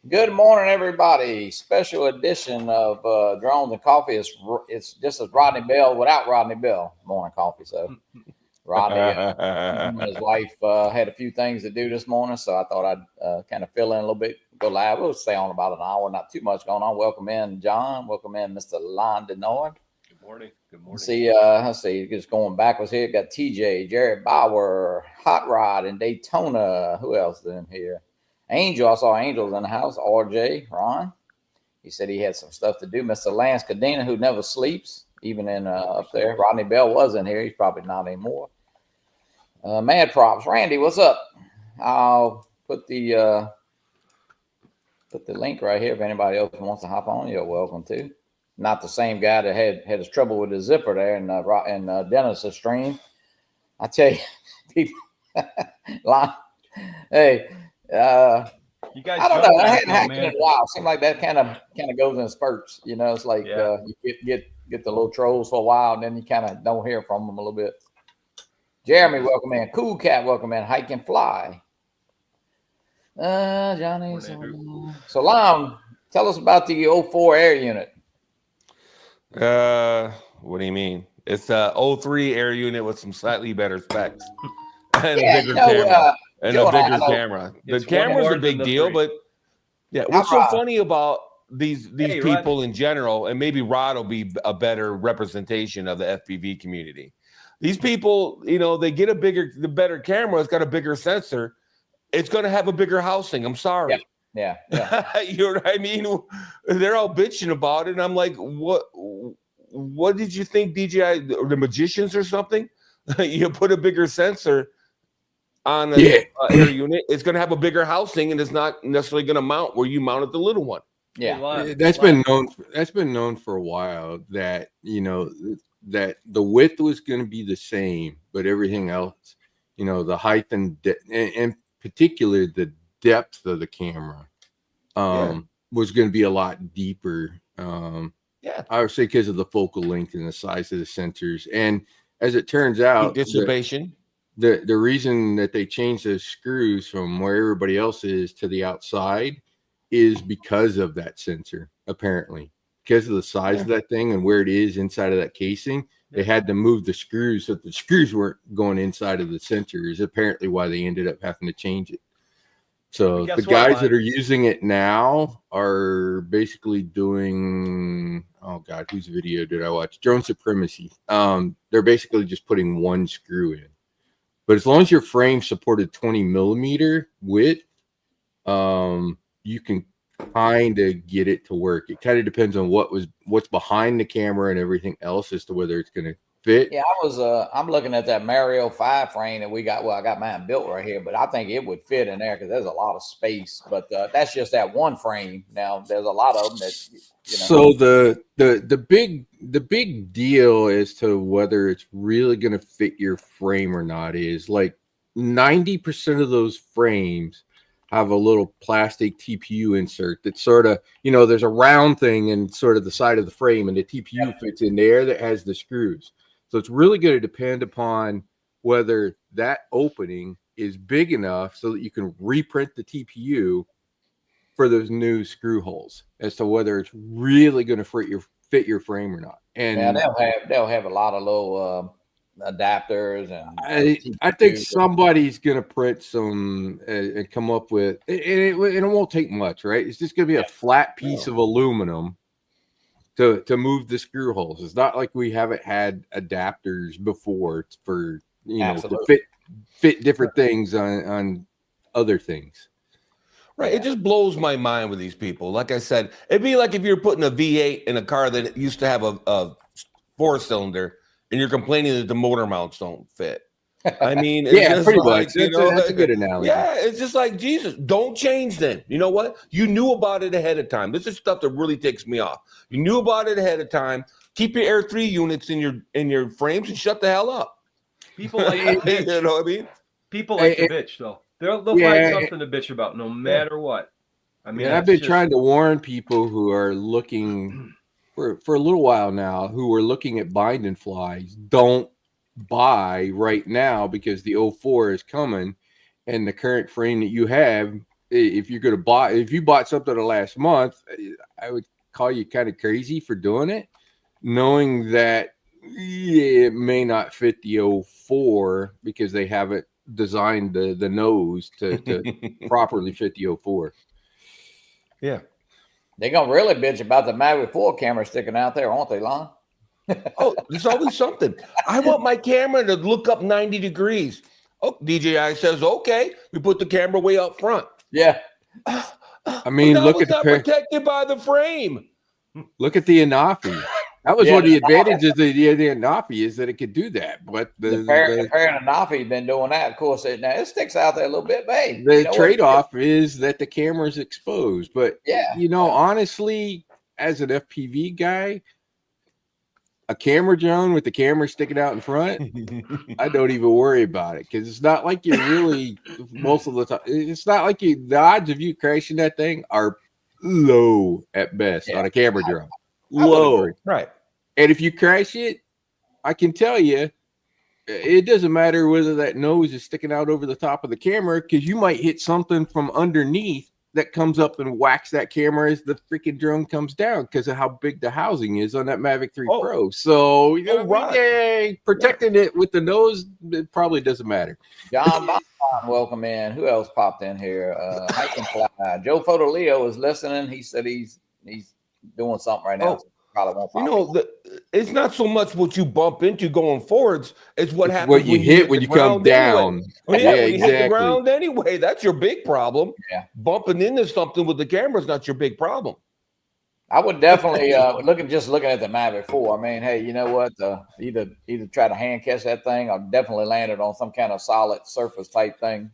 Good morning, everybody. Special edition of Drones and Coffee. It's just as Rodney Bell without Rodney Bell. Morning coffee. So Rodney and his wife had a few things to do this morning, so I thought I'd kind of fill in a little bit, go live. We'll stay on about an hour, not too much going on. Welcome in, John. Welcome in, Mr. Londonard. Good morning. Good morning. Let's see, just going backwards here. Got TJ, Jared Bauer, Hot Rod in Daytona. Who else is in here? Angel, I saw Angel's in the house. RJ, Ron. He said he had some stuff to do. Mr. Lance Cadena, who never sleeps, even in up there. Rodney Bell was in here. He's probably not anymore. Mad Props. Randy, what's up? I'll put the link right here. If anybody else wants to hop on, you're welcome to. Not the same guy that had his trouble with his zipper there in Dennis's stream. I tell you, people. Hey. You guys, I don't know. I hadn't hacked in a while. Seems like that kind of goes in spurts. You know, it's like you get the little trolls for a while, and then you kind of don't hear from them a little bit. Jeremy, welcome in. Cool Cat, welcome in. Hike and Fly. Johnny. So, Lon, tell us about the 04 air unit. What do you mean? It's a 03 air unit with some slightly better specs and a bigger camera. And a bigger camera. The camera's a big deal, but what's so funny about these people in general, and maybe Rod will be a better representation of the FPV community. These people, they get the better camera. It's got a bigger sensor. It's going to have a bigger housing. I'm sorry. Yeah. You know what I mean? They're all bitching about it, and I'm like, what did you think, DJI, or the magicians or something? You put a bigger sensor on an air unit, it's going to have a bigger housing, and it's not necessarily going to mount where you mounted the little one. Yeah, that's been known for a while that that the width was going to be the same, but everything else, the height and in particular the depth of the camera, was going to be a lot deeper. I would say because of the focal length and the size of the sensors, and as it turns out, dissipation. The reason that they changed those screws from where everybody else is to the outside is because of that sensor, apparently. Because of the size of that thing and where it is inside of that casing, they had to move the screws so that the screws weren't going inside of the sensor, is apparently why they ended up having to change it. So the guys that are using it now are basically doing, oh God, whose video did I watch? Drone Supremacy. They're basically just putting one screw in. But as long as your frame supported 20 millimeter width, you can kind of get it to work. It kind of depends on what's behind the camera and everything else as to whether it's going to fit. Yeah, I'm looking at that Mario 5 frame that we got. Well, I got mine built right here, but I think it would fit in there because there's a lot of space. But that's just that one frame. Now there's a lot of them that. So the big deal as to whether it's really going to fit your frame or not is like 90% of those frames have a little plastic TPU insert that sort of, there's a round thing in sort of the side of the frame, and the TPU fits in there that has the screws. So it's really going to depend upon whether that opening is big enough so that you can reprint the TPU for those new screw holes as to whether it's really going to fit your frame or not. And they'll have a lot of little adapters, and I think somebody's going to print some and come up with, and it won't take much, right? It's just going to be a flat piece of aluminum to move the screw holes. It's not like we haven't had adapters before for to fit different things on other things. Right. It just blows my mind with these people. Like I said, it'd be like if you're putting a V8 in a car that used to have a 4-cylinder, and you're complaining that the motor mounts don't fit. I mean, it's just pretty like, much. That's a good analogy. Yeah, it's just like, Jesus, don't change then. You know what? You knew about it ahead of time. This is stuff that really takes me off. You knew about it ahead of time. Keep your Air 3 units in your frames and shut the hell up. People like to bitch. You know what I mean? People like to bitch, though. They'll find something to bitch about no matter what. I mean, I've been trying to warn people who are looking for a little while now, who are looking at binding flies, don't buy right now because the 04 is coming, and the current frame that you have if you bought something the last month, I would call you kind of crazy for doing it, knowing that it may not fit the 04 because they haven't designed the nose to properly fit the 04. Yeah. They're going to really bitch about the Mavic 4 camera sticking out there, aren't they, Lon? Oh, there's always something. I want my camera to look up 90 degrees. Oh, DJI says, okay. We put the camera way up front. Yeah. I mean, look at protected by the frame. Look at the Anafi. That was one of the advantages of the Anafi is that it could do that. But the parent Anafi been doing that. Of course, it sticks out there a little bit, babe. The trade-off is that the camera's exposed. But honestly, as an FPV guy, a camera drone with the camera sticking out in front, I don't even worry about it because it's not like you really most of the time. It's not like the odds of you crashing that thing are low at best on a camera drone. Low, right? And if you crash it, I can tell you, it doesn't matter whether that nose is sticking out over the top of the camera because you might hit something from underneath that comes up and whacks that camera as the freaking drone comes down because of how big the housing is on that Mavic 3 Pro. So protecting it with the nose, it probably doesn't matter. John Bond, welcome in. Who else popped in here? Joe Photo Leo is listening. He said he's doing something right now. So probably won't pop it's not so much what you bump into going forwards. It's what happens what you hit when you come down. When you hit the ground anyway. That's your big problem. Yeah. Bumping into something with the camera is not your big problem. I would definitely looking at the Mavic 4. I mean, hey, you know what? Either try to hand catch that thing or definitely land it on some kind of solid surface type thing,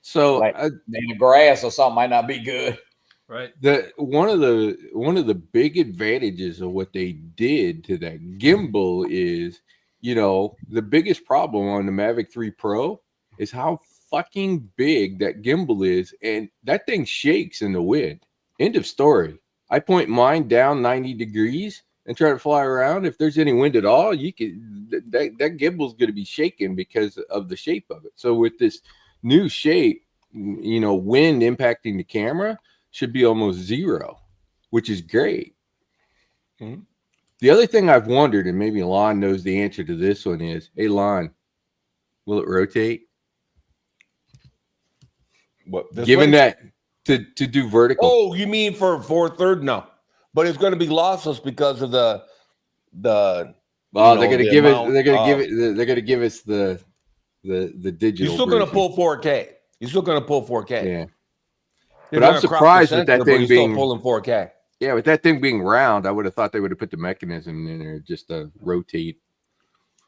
So like in the grass or something might not be good. Right. One of the big advantages of what they did to that gimbal is, the biggest problem on the Mavic 3 Pro is how fucking big that gimbal is, and that thing shakes in the wind. End of story. I point mine down 90 degrees and try to fly around. If there's any wind at all, that gimbal's going to be shaking because of the shape of it. So with this new shape, wind impacting the camera should be almost zero, which is great. Mm-hmm. The other thing I've wondered, and maybe Lon knows the answer to this one is, hey, Lon, will it rotate? What? Given that to do vertical. Oh, you mean for 1/3? No, but it's going to be lossless because of the. Well, they're going to give it. They're going to give it. They're going to give us the digital. You're still going to pull 4K. You're still going to pull 4K. Yeah. But I'm surprised with that thing being pulling 4K. Yeah, with that thing being round, I would have thought they would have put the mechanism in there just to rotate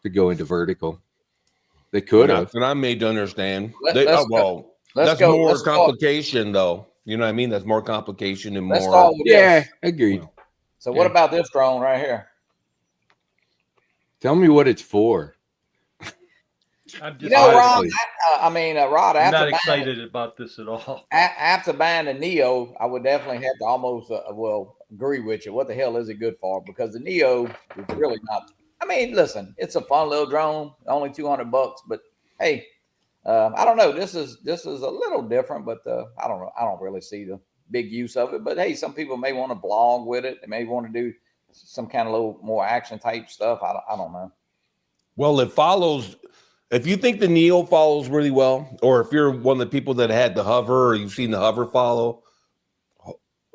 to go into vertical. They could have. And I'm made to understand. That's more complication, though. You know what I mean? That's more complication and more. Yeah, agreed. So what about this drone right here? Tell me what it's for. Rod, Rod, I'm not excited about this at all. After buying the Neo, I would definitely have to almost agree with you. What the hell is it good for? Because the Neo is really not. I mean, listen, it's a fun little drone, only $200, but hey, I don't know. This is a little different, but I don't know. I don't really see the big use of it. But hey, some people may want to blog with it. They may want to do some kind of little more action type stuff. I don't know. Well, it follows. If you think the Neo follows really well, or if you're one of the people that had the hover or you've seen the hover follow,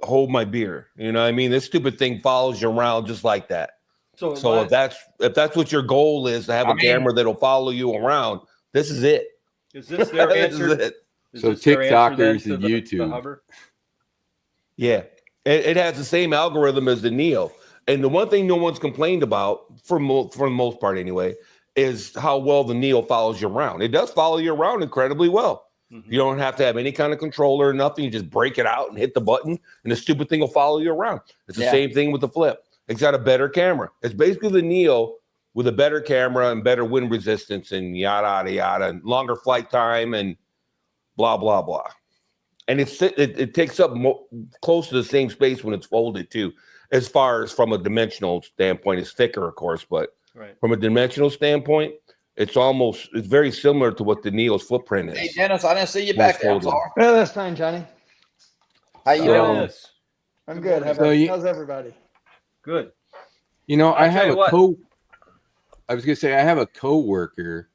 hold my beer. You know what I mean? This stupid thing follows you around just like that. So if that's what your goal is, to have a camera that'll follow you around, this is it. Is this their answer? So TikTokers and YouTube. Yeah. It has the same algorithm as the Neo. And the one thing no one's complained about, for the most part anyway, is how well the Neo follows you around. It does follow you around incredibly well. Mm-hmm. You don't have to have any kind of controller or nothing. You just break it out and hit the button, and the stupid thing will follow you around. It's the same thing with the Flip. It's got a better camera. It's basically the Neo with a better camera and better wind resistance and yada, yada, yada, and longer flight time and blah, blah, blah. And it takes up close to the same space when it's folded, too, as far as from a dimensional standpoint. It's thicker, of course, but from a dimensional standpoint, it's very similar to what the Neo's footprint is. Hey, Dennis, I didn't see you back there. I'm sorry. Yeah, that's fine, Johnny. How you doing? Yes. I'm good. How's everybody? Good. You know, I I was gonna say I have a coworker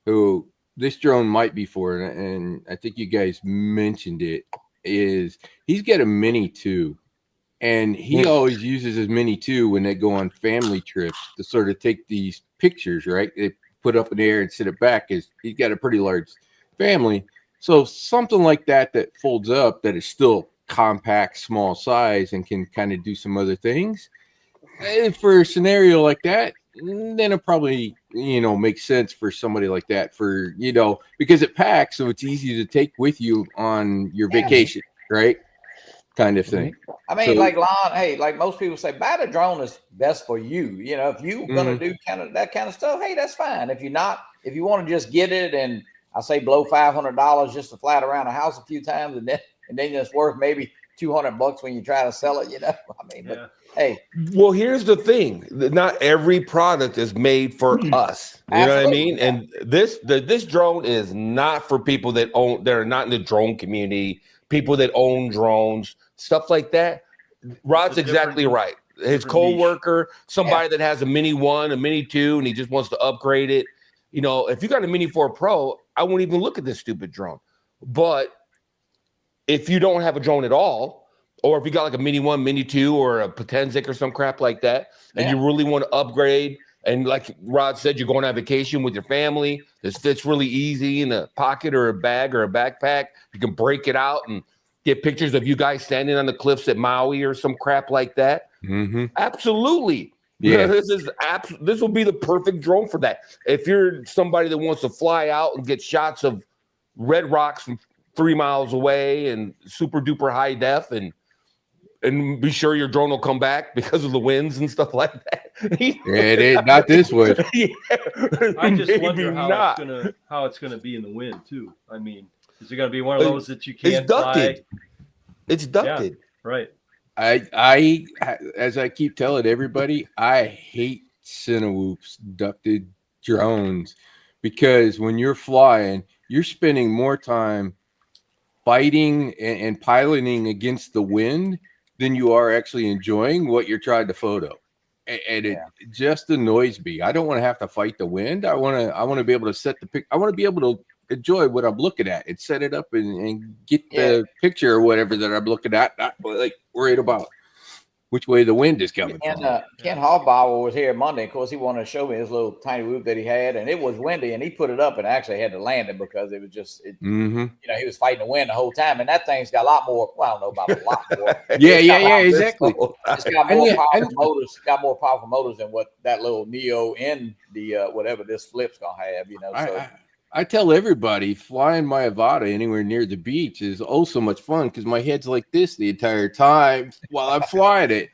who this drone might be for, and I think you guys mentioned it. Is he's got a Mini 2, and he always uses his Mini 2 when they go on family trips to sort of take these pictures. Right, they put up in the air and sit it back. He's got a pretty large family, so something like that folds up that is still compact, small size, and can kind of do some other things. For a scenario like that, then it probably makes sense for somebody like that, for because it packs, so it's easy to take with you on your vacation, right? Kind of thing. I mean, like Lon, hey, like most people say, buy the drone is best for you. If you're gonna do that kind of stuff, hey, that's fine. If you want to just get it, and I say blow $500 just to fly it around the house a few times, and then it's worth maybe $200 when you try to sell it. I mean, but hey. Well, here's the thing: not every product is made for us. You know what I mean? And this drone is not for people that are not in the drone community, people that own drones, stuff like that. Rod's exactly right. His coworker, somebody that has a Mini 1, a Mini 2, and he just wants to upgrade it. If you got a Mini 4 Pro, I won't even look at this stupid drone. But if you don't have a drone at all, or if you got like a Mini 1, Mini 2, or a Potenzic or some crap like that, and you really want to upgrade, and like Rod said, you're going on vacation with your family, this fits really easy in a pocket or a bag or a backpack. You can break it out and get pictures of you guys standing on the cliffs at Maui or some crap like that. Mm-hmm. Absolutely. Yeah, this will be the perfect drone for that. If you're somebody that wants to fly out and get shots of red rocks from 3 miles away and super duper high def, and be sure your drone will come back because of the winds and stuff like that. It ain't not this way. I just wonder how it's gonna be in the wind too. I mean, is it gonna be one of those that you can't fly? It's ducted. Yeah, right. I as I keep telling everybody, I hate Cinewhoops ducted drones, because when you're flying, you're spending more time fighting and piloting against the wind than you are actually enjoying what you're trying to photo. And it just annoys me. I don't want to have to fight the wind. I want to be able to set the pic. I want to be able to enjoy what I'm looking at and set it up and get the picture or whatever that I'm looking at, not like worried about which way the wind is coming from. Ken Hallbauer was here Monday. Of course, he wanted to show me his little tiny whoop that he had, and it was windy, and he put it up and actually had to land it because it was just, he was fighting the wind the whole time, and that thing's got a lot more. Well, I don't know about a lot more. Exactly. It's got more powerful motors. Got more powerful motors than what that little Neo in the whatever this flip's gonna have. So. I tell everybody, flying my Avata anywhere near the beach is so much fun, because my head's like this the entire time while I'm flying it,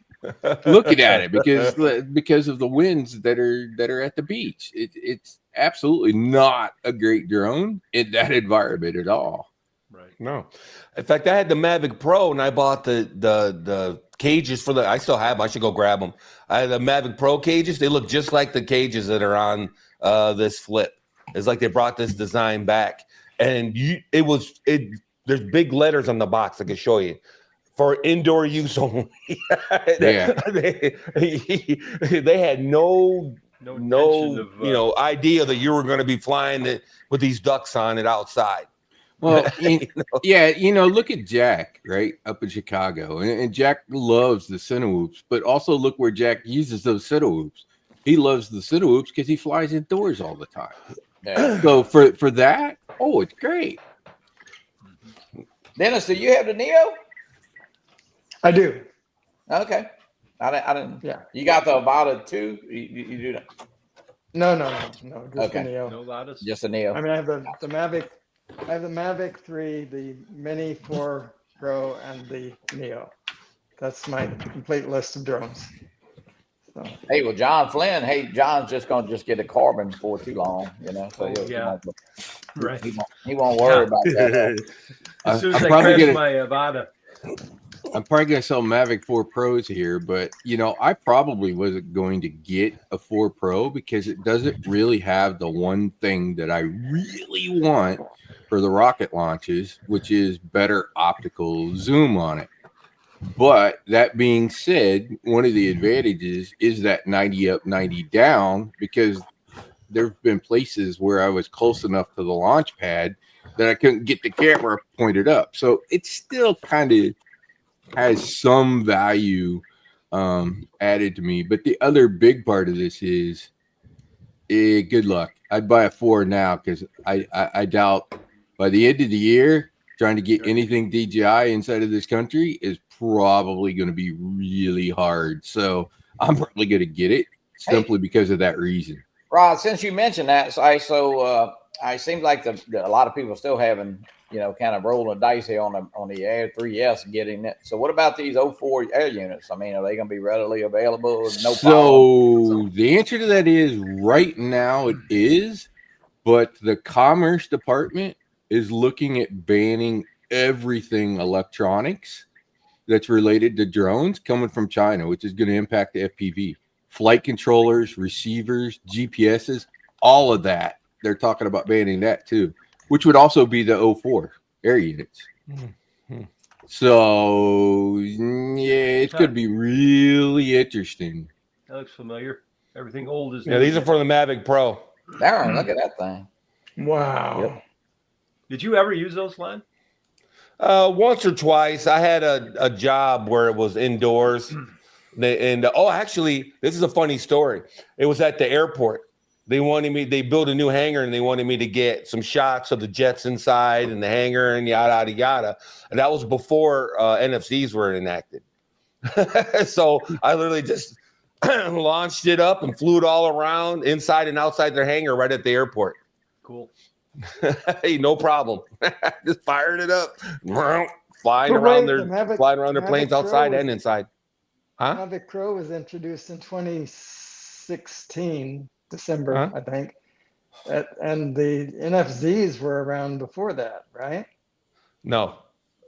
looking at it, because of the winds that are at the beach. It's absolutely not a great drone in that environment at all. Right. No. In fact, I had the Mavic Pro, and I bought the cages for I still have them. I should go grab them. I had the Mavic Pro cages. They look just like the cages that are on this flip. It's like they brought this design back, and there's big letters on the box I can show you, for indoor use only. They had no idea that you were going to be flying with these ducks on it outside. Well, look at Jack right up in Chicago, and Jack loves the Cinewhoops, but also look where Jack uses those Cinewhoops. He loves the Cinewhoops because he flies indoors all the time. Yeah. So for that, it's great. Dennis, do you have the Neo? I do. Okay. I didn't. Yeah. You got the Avata too? You do that? No. Just the Neo. No Avatas? Just the Neo. I mean, I have the Mavic. I have the Mavic 3, the Mini 4 Pro, and the Neo. That's my complete list of drones. So. Hey, well, John Flynn. Hey, John's just gonna get a Carbon before too long, So right. He won't worry about that. As soon as I crash my Avata. I'm probably going to sell Mavic 4 Pros here, but I probably wasn't going to get a 4 Pro because it doesn't really have the one thing that I really want for the rocket launches, which is better optical zoom on it. But that being said, one of the advantages is that 90 up, 90 down, because there have been places where I was close enough to the launch pad that I couldn't get the camera pointed up. So it still kind of has some value added to me. But the other big part of this is good luck. I'd buy a 4 now because I doubt by the end of the year, trying to get anything DJI inside of this country is probably going to be really hard. So I'm probably going to get it simply because of that reason. Rod, since you mentioned that, I seem like a lot of people still having, kind of rolling the dice here on the Air 3S getting it. So what about these 04 air units? I mean, are they going to be readily available? No problem? The answer to that is right now it is, but the Commerce Department is looking at banning everything electronics that's related to drones coming from China, which is going to impact the FPV. Flight controllers, receivers, GPSs, all of that. They're talking about banning that too, which would also be the 04 air units. Mm-hmm. So, yeah, it's going to be really interesting. That looks familiar. Everything old is new. Yeah, these are for the Mavic Pro. Darn, look at that thing. Wow. Yep. Did you ever use those, Len? Once or twice. I had a job where it was indoors. Actually, this is a funny story. It was at the airport. They built a new hangar and they wanted me to get some shots of the jets inside and the hangar and yada, yada, yada. And that was before NFCs were enacted. So I literally just launched it up and flew it all around inside and outside their hangar right at the airport. Cool. Hey, no problem. Just fired it up. Flying around their planes outside and inside. Huh? Mavic Pro was introduced in 2016, December, I think. And the NFZs were around before that, right? No.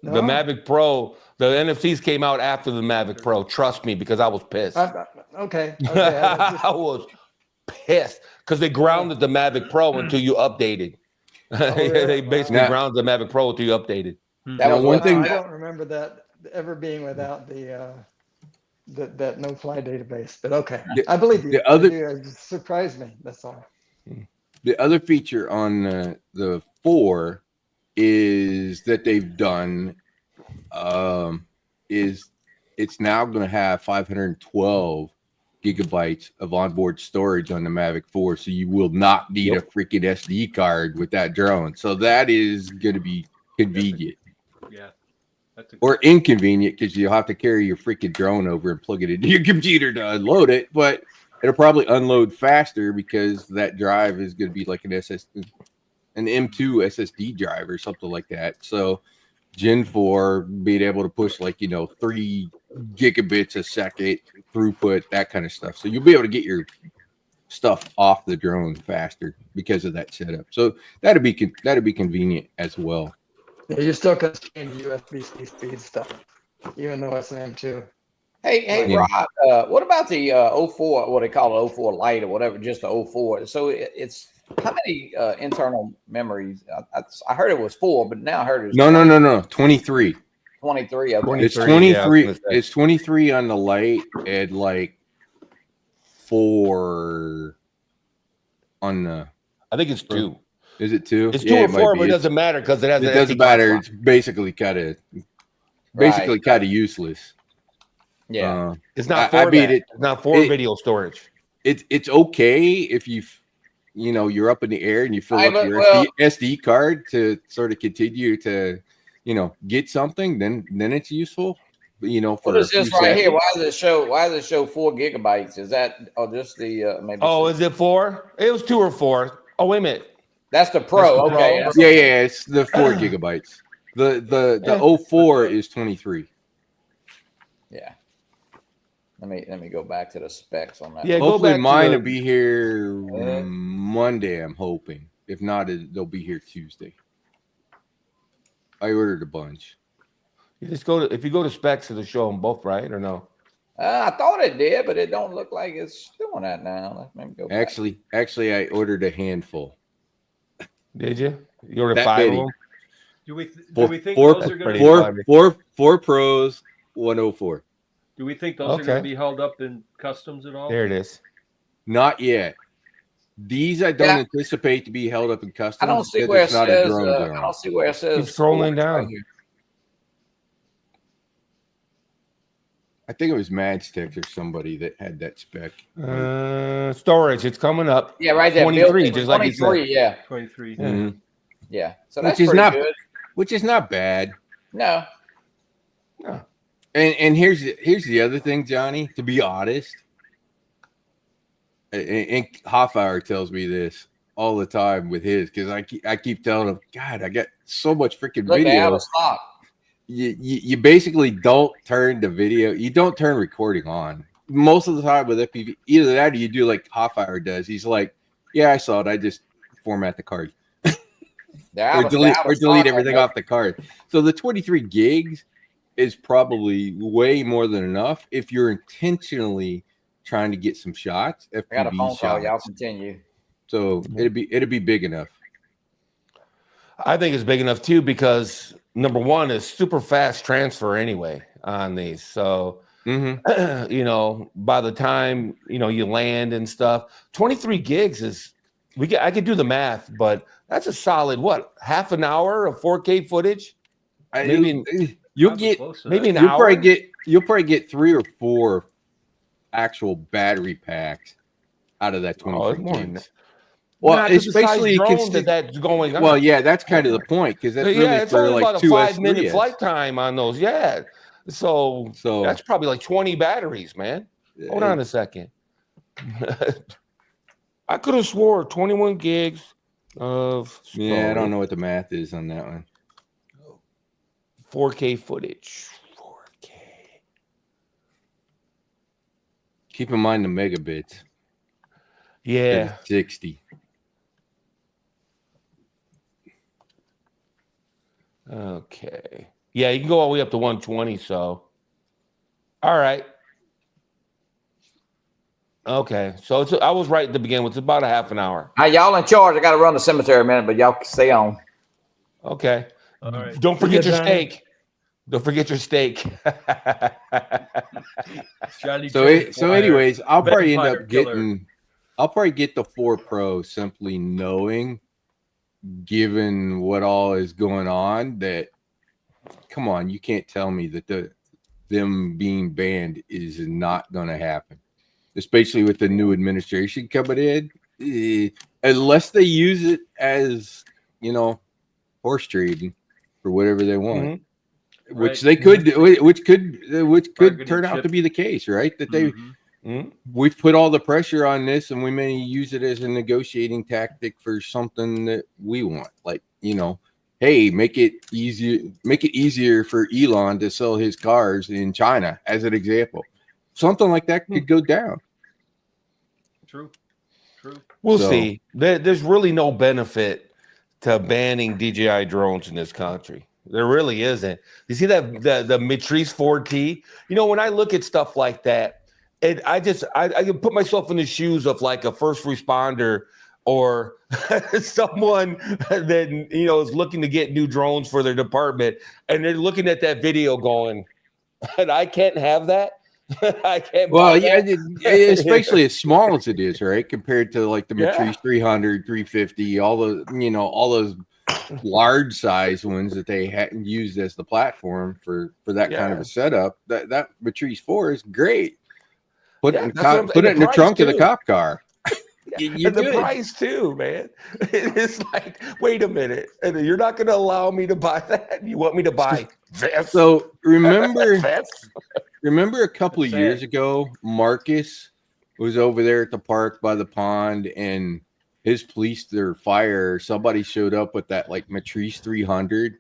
The Mavic Pro, the NFCs came out after the Mavic Pro. Trust me, because I was pissed. Okay. I was pissed because they grounded the Mavic Pro until you updated. Really? They basically grounded the Mavic Pro until you updated. That was one thing. I don't remember that ever being without the that no-fly database. But okay, I believe you. It surprised me. That's all. The other feature on the 4 is that they've done is it's now going to have 512 gigabytes of onboard storage on the Mavic 4, so you will not need a freaking SD card with that drone. So that is going to be convenient. Yeah. Or inconvenient because you'll have to carry your freaking drone over and plug it into your computer to unload it, but it'll probably unload faster because that drive is going to be like an M2 SSD drive or something like that. So Gen 4 being able to push 3 gigabits a second throughput, that kind of stuff. So you'll be able to get your stuff off the drone faster because of that setup. So that'd be convenient as well. Yeah, you still can change USB-C speed stuff, even though it's an M2. Hey, Rod, what about the 04, what they call it, 04 Lite or whatever, just the 04? So it's how many internal memories? I heard it was 4, but now I heard it's no, 23. 23. Okay. It's 23. Yeah, it's 23 on the Lite and 4 on the. I think it's 2. Is it 2? It's 2 or 4, but it doesn't matter because it has. It doesn't matter. It's basically kind of useless. Yeah, it's not for it's not for video storage. It's okay if you're up in the air and you fill up your SD card to sort of continue to get something. Then it's useful. For what is this right here? Why does it show 4 gigabytes? Is that just the maybe? Oh, is it 4? It was 2 or 4. Oh, wait a minute. That's the Pro. Okay. Yeah, it's the 4 gigabytes. The 04 is 23. Yeah. Let me go back to the specs on that. Yeah, hopefully mine will be here Monday, I'm hoping. If not, they'll be here Tuesday. I ordered a bunch. You just go to if you go to specs, it'll show them both, right? Or no? I thought it did, but it don't look like it's doing that now. Let me go back. Actually, I ordered a handful. Did you? You ordered That 5 many. of them? Do we think those are going to be four pros, 104? Do we think those are going to be held up in customs at all? There it is. Not yet. These I don't anticipate to be held up in customs. I don't see where it says. I don't see where it says. Keep scrolling down. Right, I think it was Madstick or somebody that had that spec. Storage, it's coming up. Yeah, right there. 23, just like you said. 23, yeah. 23. Mm-hmm. Yeah. So which that's is not good. Which is not bad. No. And here's the other thing, Johnny. To be honest, and Hoffauer tells me this all the time with his, because I keep telling him, God, I got so much freaking video. You basically don't turn the video, you don't turn recording on most of the time with FPV. Either that or you do like Hoffauer does. He's like, yeah, I saw it. I just format the card or delete everything off the card. So the 23 gigs is probably way more than enough if you're intentionally trying to get some shots. FPV I got a phone shots. call. Y'all continue. So it'd be big enough. I think it's big enough too because number one is super fast transfer anyway on these. So you know, by the time you land and stuff, 23 gigs is I could do the math, but that's a solid half an hour of 4K footage. Maybe you'll get maybe an hour. You'll probably get 3 or 4 actual battery packs out of that 23 gigs. Well, especially that's going on. Well, yeah, that's kind of the point because that's really it's for only like about a 5-minute flight time on those. Yeah, so that's probably like 20 batteries, man. Hold on a second. I could have swore 21 gigs of storage. Yeah, I don't know what the math is on that one. 4K footage. 4K. Keep in mind the megabits. Yeah. 60. Okay. Yeah, you can go all the way up to 120. So, all right. Okay. So I was right at the beginning. It's about a half an hour. All right, y'all in charge. I got to run the cemetery a minute, but y'all stay on. Okay. All right. Don't forget your steak. Don't forget your steak. So anyways, I'll probably end up getting. I'll probably get the 4 Pro simply knowing, given what all is going on, that come on, you can't tell me that them being banned is not going to happen, especially with the new administration coming in, unless they use it as horse trading for whatever they want, which they could, which could turn out to be the case, right? That they. We've put all the pressure on this and we may use it as a negotiating tactic for something that we want. Like, hey, make it easier for Elon to sell his cars in China, as an example. Something like that could go down. True. We'll see. There's really no benefit to banning DJI drones in this country. There really isn't. You see that the Matrice 4T? When I look at stuff like that, and I can put myself in the shoes of like a first responder or someone that is looking to get new drones for their department, and they're looking at that video going, and I can't have that. I can't. Well, yeah, especially as small as it is, right? Compared to like the Matrice 300, 350, all those large size ones that they hadn't used as the platform for that kind of a setup. That Matrice 4 is great. Put it in the trunk of the cop car. And the price too, man. It's like, wait a minute, and you're not going to allow me to buy that? You want me to buy this? So remember a couple of years ago, Marcus was over there at the park by the pond, and his police or fire, somebody showed up with that like Matrice 300.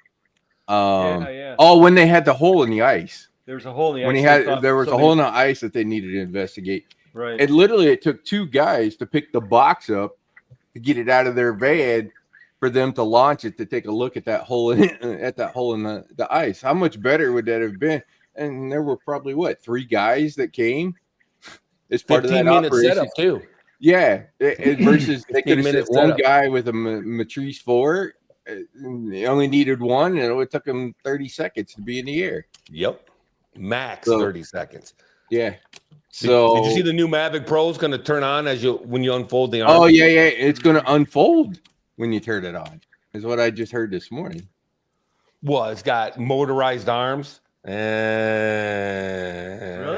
Oh, when they had the hole in the ice. There's a hole in the ice. There was a hole in the ice that they needed to investigate. Right. And literally, it took 2 guys to pick the box up to get it out of their van for them to launch it to take a look at that hole in the ice. How much better would that have been? And there were probably 3 guys that came as part of that 15-minute operation setup too. Yeah, versus they could have sent one setup. guy with a Matrice 4. They only needed one, and it took them 30 seconds to be in the air. Yep, max 30 seconds. Yeah. So did you see the new Mavic Pro is going to turn on when you unfold the arm? Oh yeah, it's going to unfold when you turn it on. Is what I just heard this morning. Well, it's got motorized arms. Really?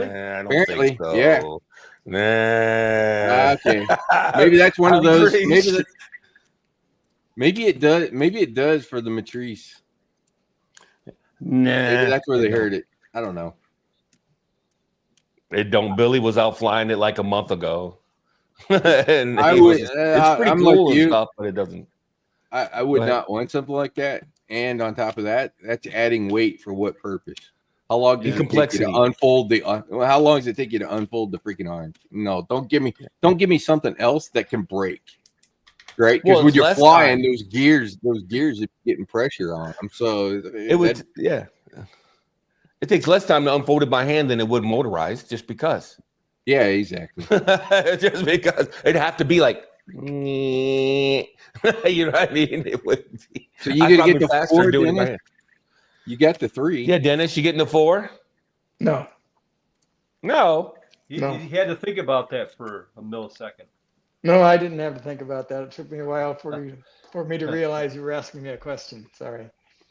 I don't Apparently, think so. yeah. Nah. Okay. Maybe that's one of those. Maybe it does. Maybe it does for the Matrice. Nah. Maybe that's where they heard it. I don't know. It don't. Billy was out flying it like a month ago. And I would. it's pretty I'm cool like and you. stuff, but it doesn't. I would not want something like that. And on top of that, that's adding weight for what purpose? How long does it take you to unfold how long does it take you to unfold the freaking arms? No, don't give me something else that can break. Right? Because when you're flying, those gears are getting pressure on them. So it takes less time to unfold it by hand than it would motorized, just because. Yeah, exactly. Just because it'd have to be like, you know what I mean? It would be, so you gotta get the faster 4, doing Dennis? You got the 3. Yeah, Dennis, you getting the 4? No. He had to think about that for a millisecond. No, I didn't have to think about that. It took me a while for me to realize you were asking me a question. Sorry.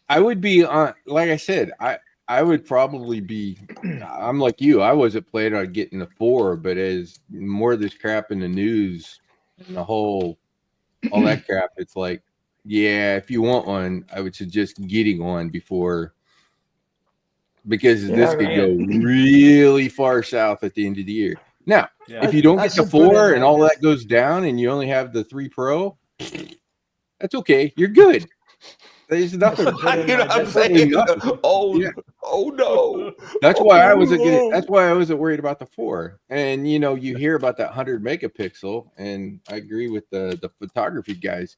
I would be on, like I said, I would probably be. I'm like you. I wasn't planning on getting the 4, but as more of this crap in the news and all that crap, it's like, yeah, if you want one, I would suggest getting one before, because this could go really far south at the end of the year. Now, if you don't get the 4 and all that goes down and you only have the 3 Pro, that's okay. You're good. There's nothing. You know what I'm saying? Oh no. That's why I wasn't worried about the 4. And you hear about that 100 megapixel, and I agree with the photography guys.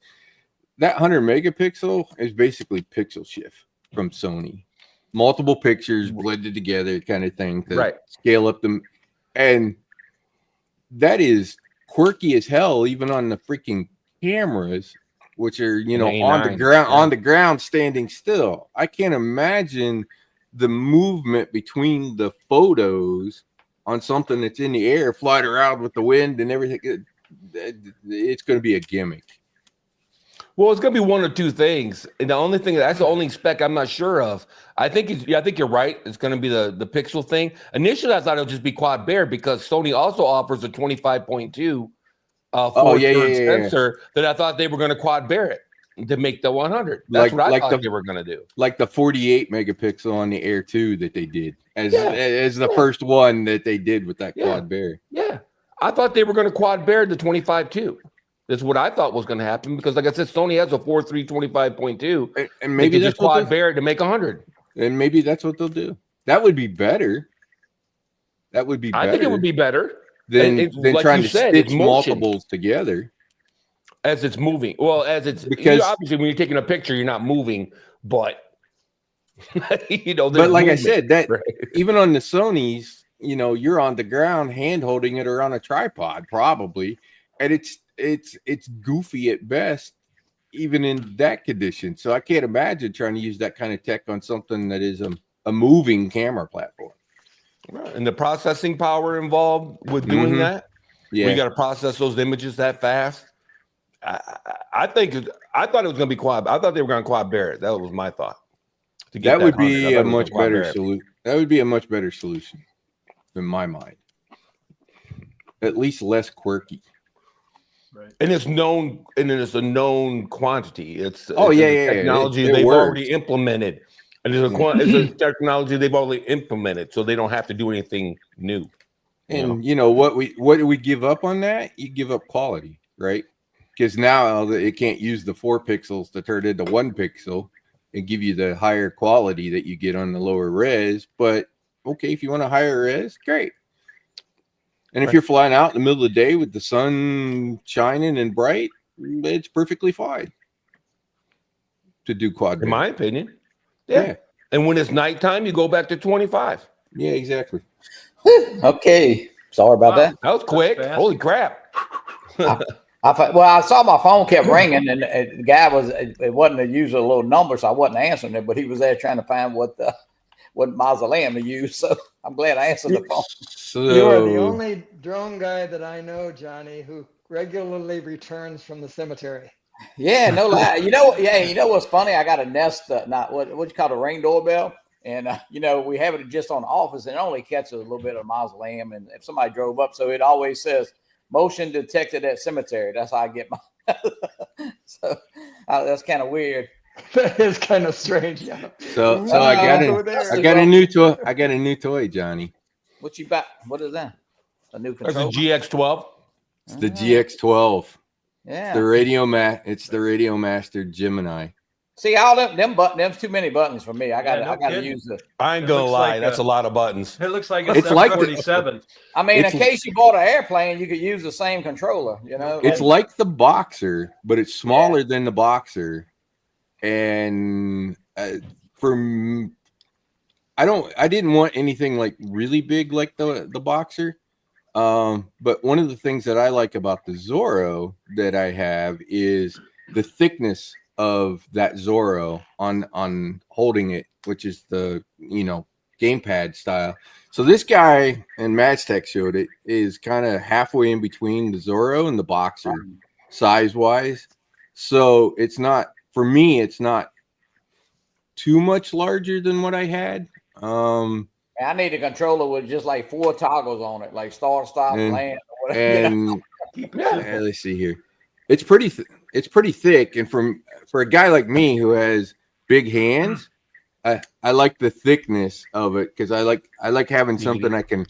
That 100 megapixel is basically pixel shift from Sony. Multiple pictures blended together, kind of thing to scale up them, and that is quirky as hell, even on the freaking cameras, which are on the ground standing still. I can't imagine the movement between the photos on something that's in the air, flying around with the wind and everything. It's going to be a gimmick. Well, it's going to be one or two things, and that's the only spec I'm not sure of. I think you're right. It's going to be the pixel thing. Initially, I thought it would just be quad bear, because Sony also offers a 25.2 sensor that I thought they were going to quad bear it to make the 100. That's what I thought they were going to do. Like the 48 megapixel on the Air 2 that they did as the first one that they did with that quad bear. Yeah, I thought they were going to quad bear the 25.2. That's what I thought was going to happen, because, like I said, Sony has a 4.3 25.2, and maybe that's just quad bear it to make 100. And maybe that's what they'll do. That would be better. I think it would be better than like trying to stitch multiples together as it's moving. Well, because obviously when you're taking a picture, you're not moving, but but like I said, that even on the Sonys, you're on the ground hand holding it or on a tripod probably, and it's goofy at best, even in that condition. So I can't imagine trying to use that kind of tech on something that is a moving camera platform. Right. And the processing power involved with doing that. Yeah, you got to process those images that fast. I thought it was going to be quad. I thought they were going to quad bear it. That was my thought. That would be a much better solution. That would be a much better solution in my mind. At least less quirky. Right. And it's known, and it's a known quantity. It's technology they've already implemented, and it's a technology they've already implemented, so they don't have to do anything new. And what do we give up on that? You give up quality, right? Because now it can't use the 4 pixels to turn into 1 pixel and give you the higher quality that you get on the lower res. But okay, if you want a higher res, great. And if you're flying out in the middle of the day with the sun shining and bright, it's perfectly fine. to do quad In band. my opinion. Yeah. And when it's nighttime, you go back to 25. Yeah, exactly. Okay. Sorry about that. That was quick. Holy crap. I saw my phone kept ringing, and the guy it wasn't the usual little number, so I wasn't answering it, but he was there trying to find what mausoleum to use. So I'm glad I answered the phone. So You are the only drone guy that I know, Johnny, who regularly returns from the cemetery. Yeah, no lie. You know what's funny? I got a Nest, not what you call a Ring doorbell, and we have it just on the office, and it only catches a little bit of mausoleum, and if somebody drove up, so it always says motion detected at cemetery. That's how I get my. So that's kind of weird. That is kind of strange. Yeah. So I got a new toy. I got a new toy, Johnny. What you got? What is that? A new controller? That's a GX12. It's the GX12. Yeah. It's the Radio Master Gemini. See, all them buttons, there's too many buttons for me. I gotta use it. I ain't gonna lie, that's a lot of buttons. It looks like it's like 47. I mean, in case you bought an airplane, you could use the same controller. It's like the Boxer, but it's smaller than the Boxer. And I didn't want anything like really big like the Boxer. But one of the things that I like about the Zorro that I have is the thickness of that Zorro on holding it, which is the gamepad style. So this guy, and Maztec showed it, is kind of halfway in between the Zorro and the Boxer size wise. So it's not, for me, it's not too much larger than what I had. I need a controller with just like 4 toggles on it, like start, stop, land, or whatever. And let's see here. It's pretty thick, and for a guy like me who has big hands, I like the thickness of it because I like having something I can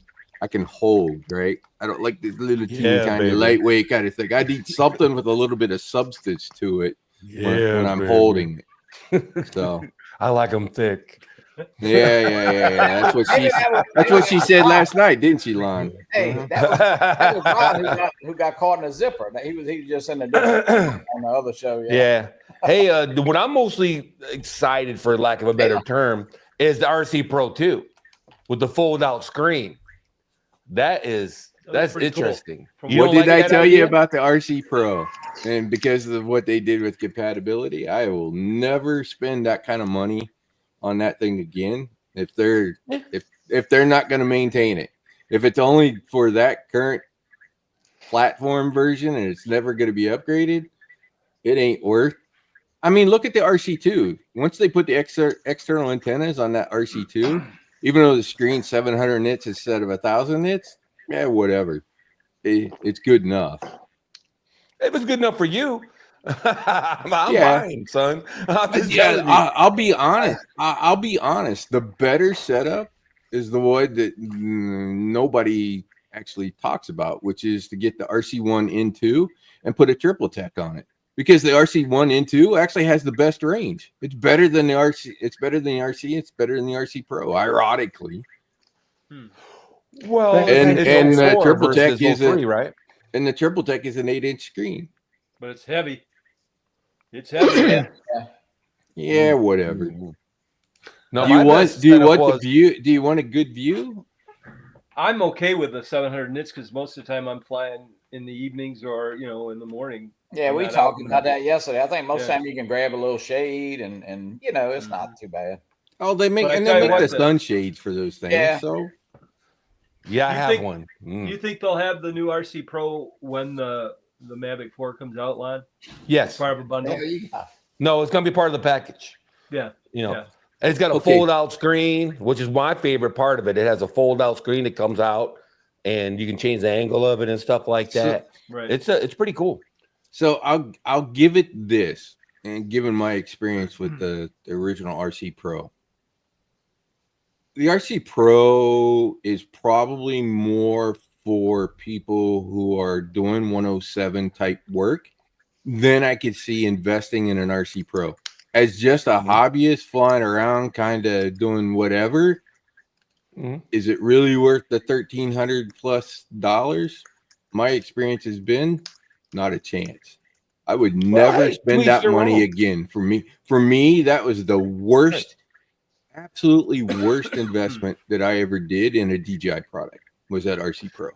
hold, right? I don't like the little teeny tiny lightweight kind of thing. I need something with a little bit of substance to it when I'm holding it. So I like them thick. Yeah. That's what she said last night, didn't she, Lon? Hey, that was Ron who got caught in a zipper. He was just in a different on the other show. Yeah. Hey, what I'm mostly excited for, lack of a better term, is the RC Pro 2 with the fold-out screen. That's interesting. Cool. What did I tell you about the RC Pro? And because of what they did with compatibility, I will never spend that kind of money on that thing again if they're not going to maintain it. If it's only for that current platform version and it's never going to be upgraded, it ain't worth. I mean, look at the RC2. Once they put the external antennas on that RC2, even though the screen's 700 nits instead of 1,000 nits, whatever. It's good enough. If it's good enough for you, I'm buying, son. I'll be honest. I'll be honest. The better setup is the one that nobody actually talks about, which is to get the RC1 N2 and put a triple tech on it. Because the RC1 N2 actually has the best range. It's better than the RC. It's better than the RC. It's better than the RC Pro, ironically. Well, and triple tech is right? And the triple tech is an 8-inch screen. But it's heavy. It's heavy. Yeah, whatever. No, do you want a good view? I'm okay with the 700 nits because most of the time I'm flying in the evenings or in the morning. Yeah, we talked about that yesterday. I think most of the time you can grab a little shade and it's not too bad. Oh, they make the sunshades for those things. Yeah. So yeah, I have one. You think they'll have the new RC Pro when the Mavic 4 comes out, Lon? Yes. Part of a bundle? No, it's going to be part of the package. Yeah. And it's got a fold-out screen, which is my favorite part of it. It has a fold-out screen that comes out, and you can change the angle of it and stuff like that. Right. It's pretty cool. So I'll give it this, and given my experience with the original RC Pro, the RC Pro is probably more for people who are doing 107 type work than I could see investing in an RC Pro. As just a hobbyist flying around, kind of doing whatever, is it really worth the $1,300+ dollars? My experience has been not a chance. I would never spend that money own. again. For me, that was the worst, absolutely worst investment that I ever did in a DJI product. Was that RC Pro?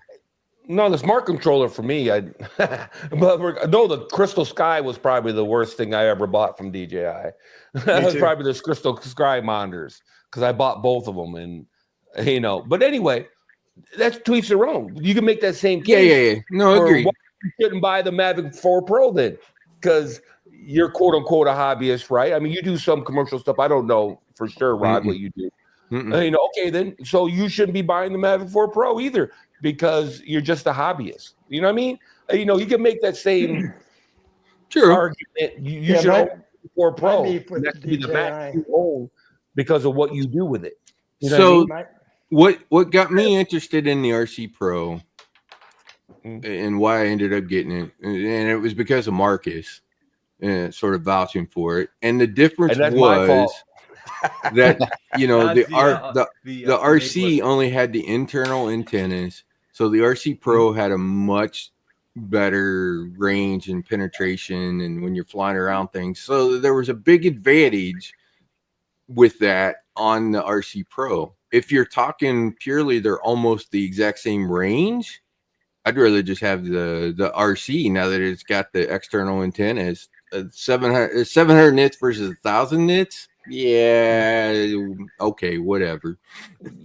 No, the smart controller for me, but no, the Crystal Sky was probably the worst thing I ever bought from DJI. That was probably the Crystal Sky monitors because I bought both of them, and But anyway, that's to each their own. You can make that same case. Yeah. No, agreed. You shouldn't buy the Mavic 4 Pro then, because you're quote unquote a hobbyist, right? I mean, you do some commercial stuff. I don't know for sure, Rod, what you do. Okay, then so you shouldn't be buying the Mavic 4 Pro either, because you're just a hobbyist. You know what I mean? You can make that same argument. You should own the 4 Pro. That should be the Mac you own because of what you do with it. You know what got me interested in the RC Pro and why I ended up getting it, and it was because of Marcus sort of vouching for it. And the difference was that the RC only had the internal antennas, so the RC Pro had a much better range and penetration, and when you're flying around things, so there was a big advantage with that on the RC Pro. If you're talking purely, they're almost the exact same range. I'd rather just have the RC now that it's got the external antennas. 700 nits versus 1,000 nits. Yeah, okay, whatever.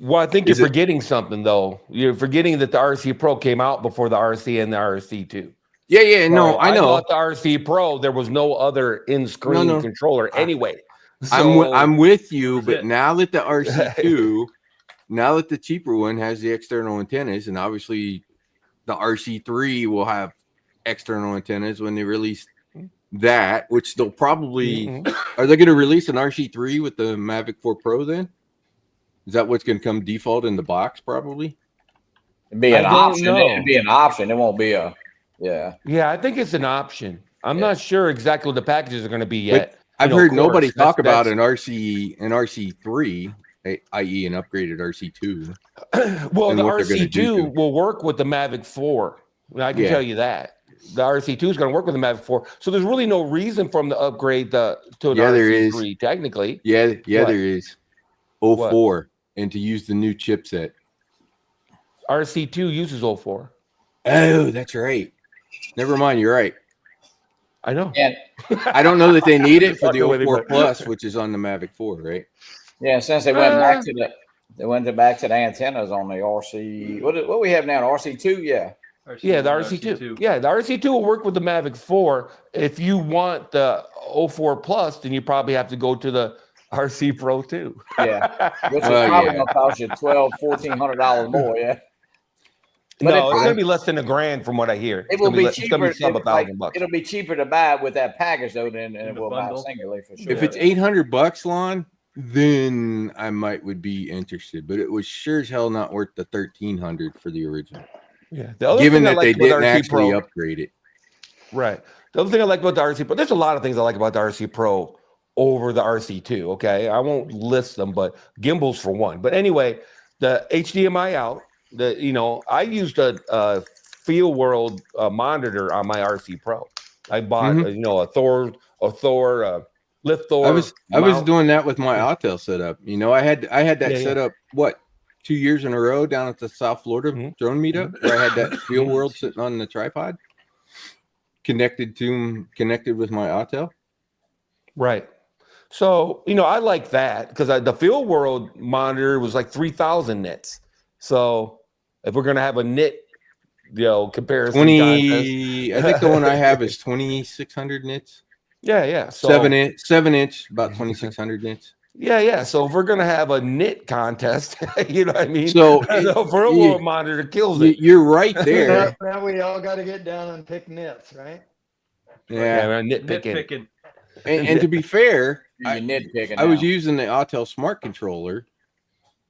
Well, I think you're forgetting something though. You're forgetting that the RC Pro came out before the RC and the RC2. Yeah, no, I know. I bought the RC Pro. There was no other in-screen controller anyway. So, I'm with you, but now that the RC2, now that the cheaper one has the external antennas, and obviously the RC3 will have external antennas when they release that, which they'll probably are they going to release an RC3 with the Mavic 4 Pro then? Is that what's going to come default in the box? Probably. It'd be an option. It'd be an option. It won't be a Yeah, I think it's an option. I'm not sure exactly what the packages are going to be yet. I've heard nobody talk about an RC3, i.e. an upgraded RC2. Well, the RC2 will work with the Mavic 4. I can tell you that. The RC2 is going to work with the Mavic 4. So there's really no reason for them to upgrade to an RC3, technically. Yeah, there is. 04, and to use the new chipset. RC2 uses 04. Oh, that's right. Never mind, you're right. I know. And I don't know that they need it for the 04 Plus, which is on the Mavic 4, right? Yeah, since they went back to the antennas on the RC. What we have now, an RC2, the RC2. Yeah, the RC2 will work with the Mavic 4. If you want the 04 Plus, then you probably have to go to the RC Pro too. Yeah, which is probably going to cost you $1,400 more. Yeah. But it's going to be less than $1,000 from what I hear. It will be cheaper. It's going to be sub $1,000. It'll be cheaper to buy with that package though than it will buy singularly for sure. If it's $800, Lon, then I would be interested. But it was sure as hell not worth the $1,300 for the original. Yeah, given that they didn't actually upgrade it. Right. The other thing I like about the RC Pro, there's a lot of things I like about the RC Pro over the RC2. Okay, I won't list them, but gimbals for one. But anyway, the HDMI out. I used a Field World monitor on my RC Pro. I bought a Thor, Lift Thor. I was doing that with my Autel setup. I had that set up 2 years in a row down at the South Florida drone meetup, where I had that Field World sitting on the tripod, connected with my Autel. Right. So I like that because the Field World monitor was like 3,000 nits. So if we're gonna have a nit, comparison, 20. I think the one I have is 2,600 nits. Yeah. So 7 inch, about 2,600 nits. Yeah. So if we're gonna have a nit contest, you know what I mean? So the Field World monitor kills it. You're right there. Now we all got to get down and pick nits, right? Yeah, nitpicking. And to be fair, I nitpicking. Was using the Autel Smart Controller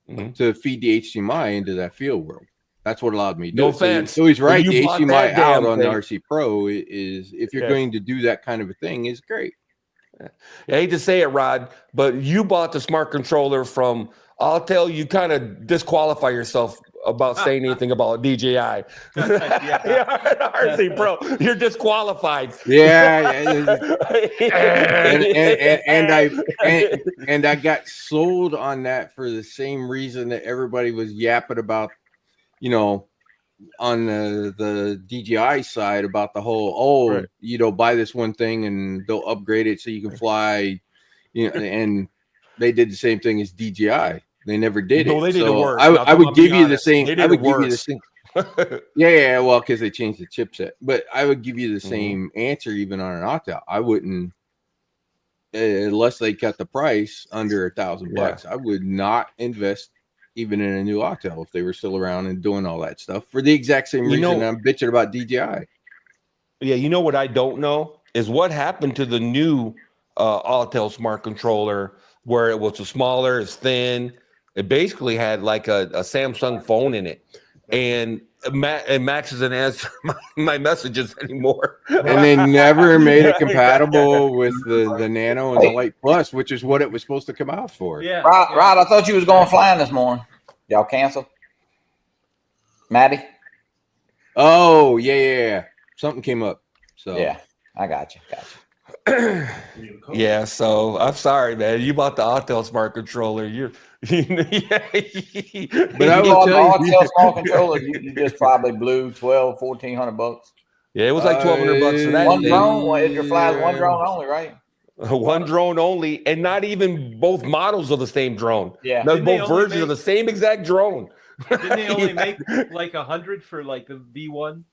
to feed the HDMI into that Field World. That's what allowed me to do it. No offense. So he's right. The HDMI out on the RC Pro is, if you're going to do that kind of a thing, is great. I hate to say it, Rod, but you bought the Smart Controller from Autel. You kind of disqualify yourself about saying anything about DJI. RC Pro, you're disqualified. And I got sold on that for the same reason that everybody was yapping about, on the DJI side about the whole, buy this one thing and they'll upgrade it so you can fly, and they did the same thing as DJI. They never did it. They did it worse. I would give you the same. I would give you the same. Yeah. Well, because they changed the chipset, but I would give you the same answer even on an Octal. I wouldn't, unless they cut the price under $1,000. I would not invest even in a new Octal if they were still around and doing all that stuff for the exact same reason I'm bitching about DJI. Yeah, you know what I don't know is what happened to the new Autel smart controller, where it was smaller, it's thin. It basically had like a Samsung phone in it. And Max doesn't answer my messages anymore. And they never made it compatible with the Nano and the Light Plus, which is what it was supposed to come out for. Yeah. Rod, I thought you was going flying this morning. Y'all cancel? Maddie? Oh, yeah. Something came up. So yeah, I got you. Yeah, so I'm sorry, man. You bought the Autel smart controller. But I will tell you, small controller, you just probably blew $1,400. Yeah, it was like $1,200 for that. One drone, if you're flying one drone only, right? One drone only, and not even both models of the same drone. Yeah, both versions of the same exact drone. Didn't they only make like 100 for like the V1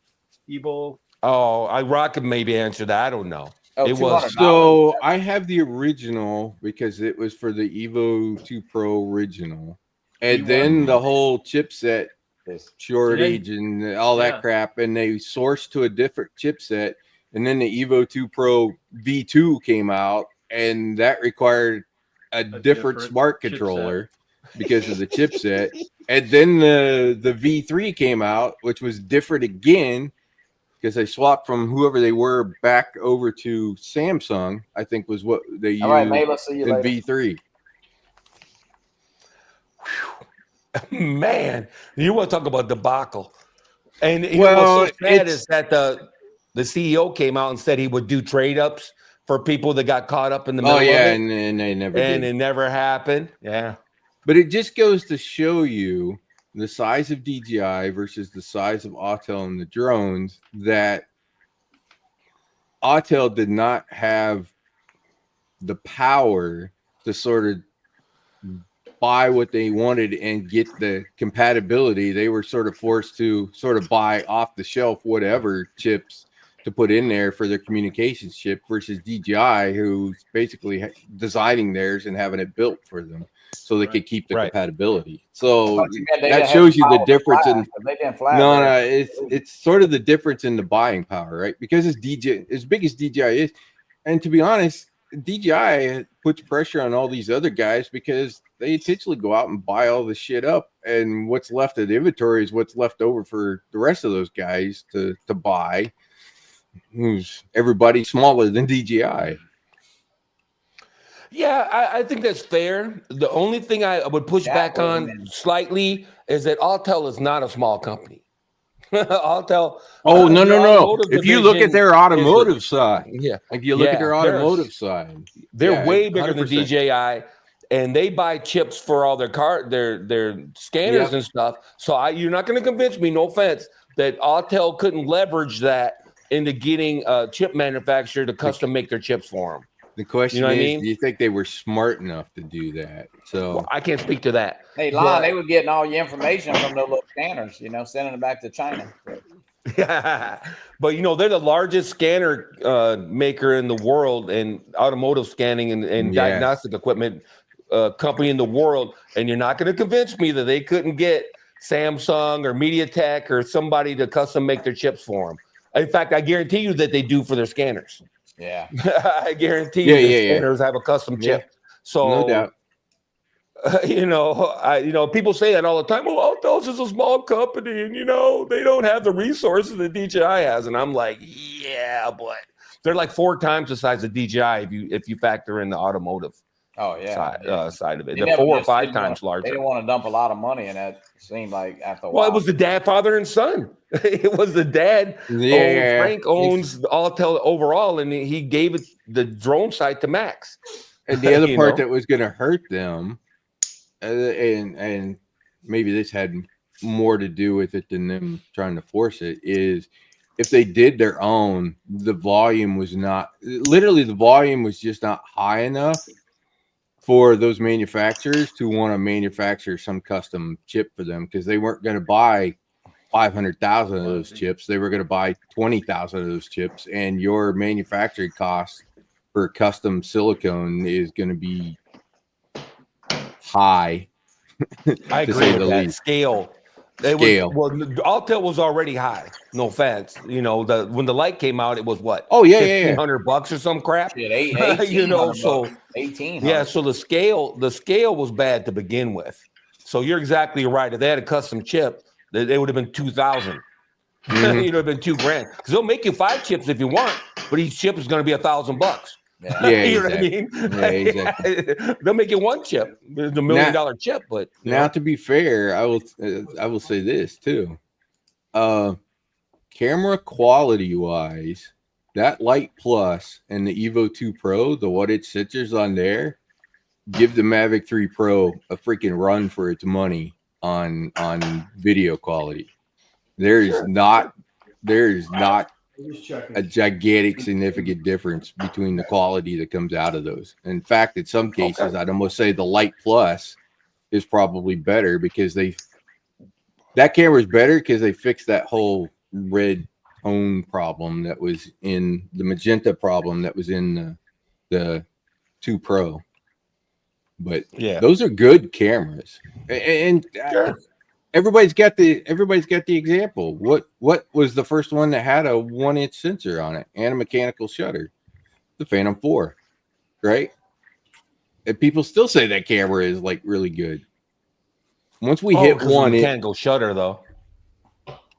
Evo? Oh, Rock could maybe answer that. I don't know. Oh, it was so I have the original because it was for the Evo 2 Pro original, and then the whole chipset shortage and all that crap, and they sourced to a different chipset, and then the Evo 2 Pro V2 came out, and that required a different smart controller because of the chipset, and then the V3 came out, which was different again, because they swapped from whoever they were back over to Samsung, I think was what they used in V3. Man, you want to talk about debacle. And what's so sad is that the CEO came out and said he would do trade-ups for people that got caught up in the middle of it. And they never did. And it never happened. Yeah. But it just goes to show you the size of DJI versus the size of Autel and the drones, that Autel did not have the power to sort of buy what they wanted and get the compatibility. They were sort of forced to sort of buy off the shelf whatever chips to put in there for their communications chip, versus DJI, who's basically designing theirs and having it built for them so they could keep the compatibility. So that shows you the difference in it's sort of the difference in the buying power, right? Because it's as big as DJI is, and to be honest, DJI puts pressure on all these other guys because they intentionally go out and buy all the shit up, and what's left of the inventory is what's left over for the rest of those guys to buy, who's everybody smaller than DJI. Yeah, I think that's fair. The only thing I would push back on slightly is that Autel is not a small company. Autel. Oh, no. If you look at their automotive side, if you look at their automotive side, they're way bigger 100%. Than DJI, and they buy chips for all their their scanners and stuff. So you're not going to convince me, no offense, that Autel couldn't leverage that into getting a chip manufacturer to custom make their chips for them. The question is, do you think they were smart enough to do that? So I can't speak to that. Hey, Lon, they were getting all your information from those little scanners, sending it back to China. Yeah, but they're the largest scanner maker in the world, and automotive scanning and diagnostic equipment company in the world. And you're not going to convince me that they couldn't get Samsung or MediaTek or somebody to custom make their chips for them. In fact, I guarantee you that they do for their scanners. Yeah, I guarantee you the scanners have a custom chip. So, no doubt. People say that all the time. Well, Autel's is a small company, and they don't have the resources that DJI has. And I'm like, yeah, but they're like 4 times the size of DJI if you factor in the automotive. Oh yeah, side of it. They The 4 or 5 times larger. They didn't want to dump a lot of money in that. Seemed like after a while. Well, it was the dad, father, and son. It was the dad. Yeah, Frank owns Altel overall, and he gave it the drone site to Max. And the other part that was going to hurt them, and maybe this had more to do with it than them trying to force it, is if they did their own, the volume was just not high enough for those manufacturers to want to manufacture some custom chip for them, because they weren't going to buy 500,000 of those chips. They were going to buy 20,000 of those chips, and your manufacturing cost for custom silicone is going to be high. I agree with that. Scale. Altel was already high. No offense. You know, when the light came out, it was what? Oh yeah, $1,500 or some crap. Shit, 18, so 18. Yeah, so the scale was bad to begin with. So you're exactly right. If they had a custom chip, they would have been 2,000. Mm-hmm. You'd have been $2,000 because they'll make you 5 chips if you want, but each chip is going to be $1,000. Yeah, you know what I mean? Yeah, exactly. They'll make you 1 chip. It's $1 million chip, but now to be fair, I will say this too. Camera quality wise, that Light Plus and the Evo 2 Pro, the what it sensors on there, give the Mavic 3 Pro a freaking run for its money on video quality. There is not a gigantic significant difference between the quality that comes out of those. In fact, in some cases, I'd almost say the Light Plus is probably better because that camera is better because they fixed that whole red tone problem that was in the magenta problem that was in the 2 Pro. But yeah, those are good cameras, and everybody's got the example. What was the first one that had a 1-inch sensor on it and a mechanical shutter? The Phantom 4, right? And people still say that camera is like really good. Once we hit one mechanical shutter, though.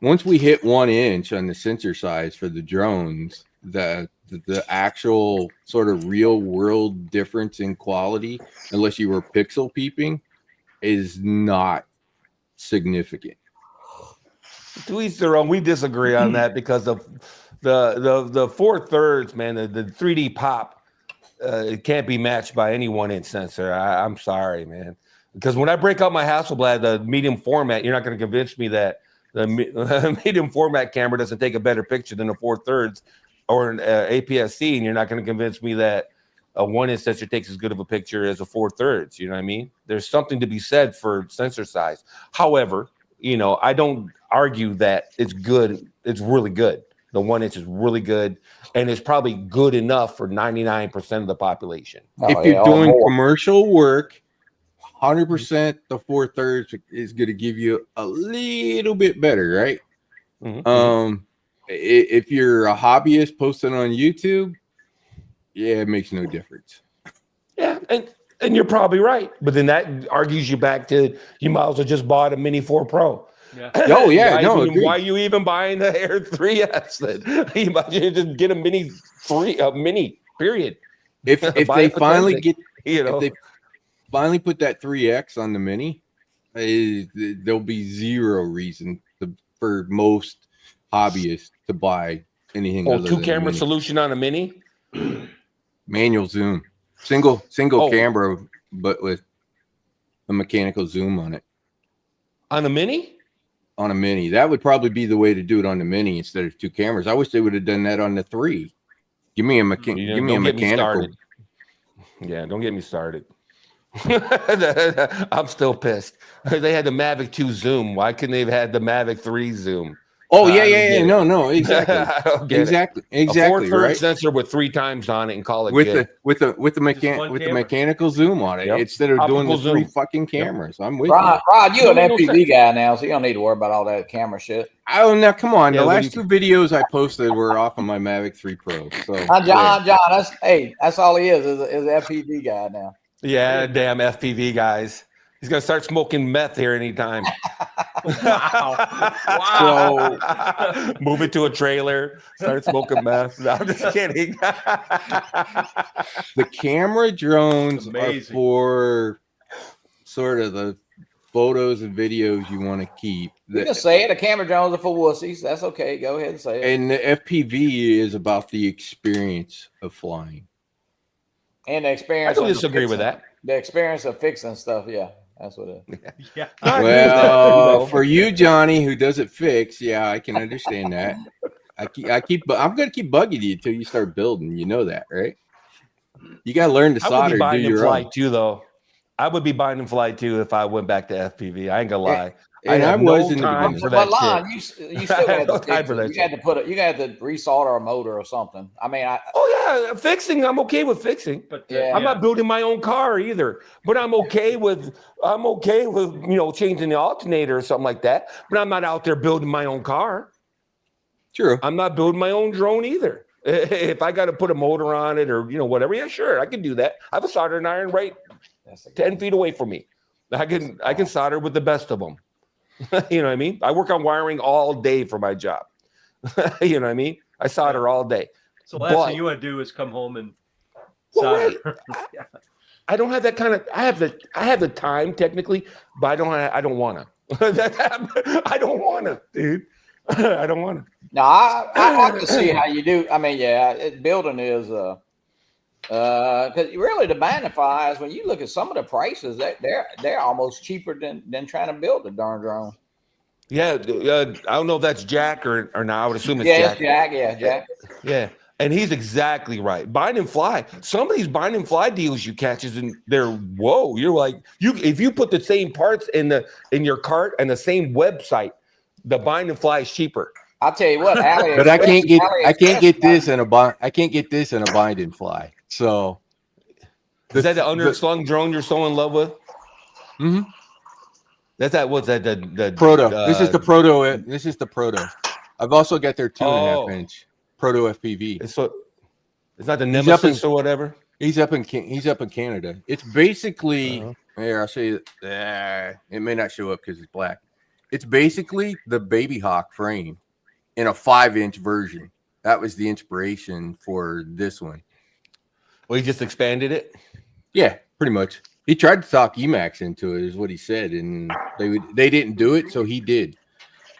Once we hit 1 inch on the sensor size for the drones, the actual sort of real world difference in quality, unless you were pixel peeping, is not significant. To each their own. We disagree on that because of the 4/3, man. The 3D pop it can't be matched by any 1-inch sensor. I'm sorry, man. Because when I break out my Hasselblad, the medium format, you're not going to convince me that the medium format camera doesn't take a better picture than a 4/3 or an APS-C, and you're not going to convince me that a 1-inch sensor takes as good of a picture as a 4/3. You know what I mean? There's something to be said for sensor size. However, I don't argue that it's good. It's really good. The 1-inch is really good, and it's probably good enough for 99% of the population. If you're doing commercial work, 100% the 4/3 is going to give you a little bit better, right? Mm-hmm. If you're a hobbyist posting on YouTube, yeah, it makes no difference. Yeah, and you're probably right, but then that argues you back to you might as well just bought a Mini 4 Pro. Yeah. Oh yeah, why are you even buying the Air 3S? Then you might just get a Mini 3, a Mini. Period. If they finally get, if they finally put that 3X on the Mini, there'll be zero reason for most hobbyists to buy anything. Oh, 2-camera solution on a Mini. Manual zoom, single camera, but with a mechanical zoom on it. On a Mini? On a Mini. That would probably be the way to do it on the Mini instead of 2 cameras. I wish they would have done that on the 3. Give me a mechanical. Yeah, don't get me started. I'm still pissed. They had the Mavic 2 zoom. Why couldn't they have had the Mavic 3 zoom? Oh yeah. No, exactly. exactly. A 4/3 right? sensor with 3 times on it and call it good. with the mechanical zoom on it instead of doing the 3 fucking cameras. I'm with you. Rod, you're an FPV guy now, so you don't need to worry about all that camera shit. Oh, now come on. The last 2 videos I posted were off of my Mavic 3 Pro. So John, that's all he is an FPV guy now. Yeah, damn FPV guys. He's gonna start smoking meth here anytime. Wow. So move it to a trailer, start smoking meth. No, I'm just kidding. The camera drones are Amazing. for sort of the photos and videos you want to keep. You can say it. The camera drones are for wussies. That's okay. Go ahead and say it. And the FPV is about the experience of flying. And the experience. I don't of disagree with fixing- that. The experience of fixing stuff. Yeah, that's what it is. Yeah. I agree with that, Well, too, for you, Johnny, who does it fix, yeah, I can understand that. I'm gonna keep bugging you until you start building. You know that, right? You gotta learn to I would solder. be buying Do and your fly own. too, though. I would be buying and fly too if I went back to FPV. I ain't gonna lie. And I have was no in the time beginning. for But that Lon, shit. you still I have had no to time fix for it. that You shit. had to put it. You had to resolder a motor or something. I mean, Oh yeah, fixing. I'm okay with fixing. But Yeah. I'm not building my own car either. But I'm okay with changing the alternator or something like that. But I'm not out there building my own car. True. I'm not building my own drone either. If I got to put a motor on it or whatever, yeah, sure, I can do that. I have a soldering iron right that's a 10 feet away from me. I can solder with the best of them. You know what I mean? I work on wiring all day for my job. You know what I mean? I solder all day. So last But- thing you want to do is come home and Well, solder. right. I don't have that kind of. I have the time technically, but I don't want to. I don't want to, dude. I don't want to. No, I can see how you do. I mean, yeah, building is because really the magnifiers, when you look at some of the prices, they're almost cheaper than trying to build a darn drone. Yeah, I don't know if that's Jack or not. I would assume it's Yeah, Jack. it's Jack. Yeah, Jack. Yeah, and he's exactly right. Bind and fly. Some of these bind and fly deals you catch is in there. Whoa, you're like if you put the same parts in your cart and the same website, the bind and fly is cheaper. I'll tell you what, But I can't get this in a bind and fly. So Is that the underslung drone you're so in love with? Mm-hmm. That's that. What's that? The Proto. This is the proto. This is the proto. I've also got their 2.5 inch proto FPV. It's not the Nemesis or whatever. He's up in Canada. It's basically here. I'll show you. It may not show up because it's black. It's basically the Baby Hawk frame in a 5-inch version. That was the inspiration for this one. Well, he just expanded it. Yeah, pretty much. He tried to talk Emacs into it, is what he said, and they didn't do it, so he did.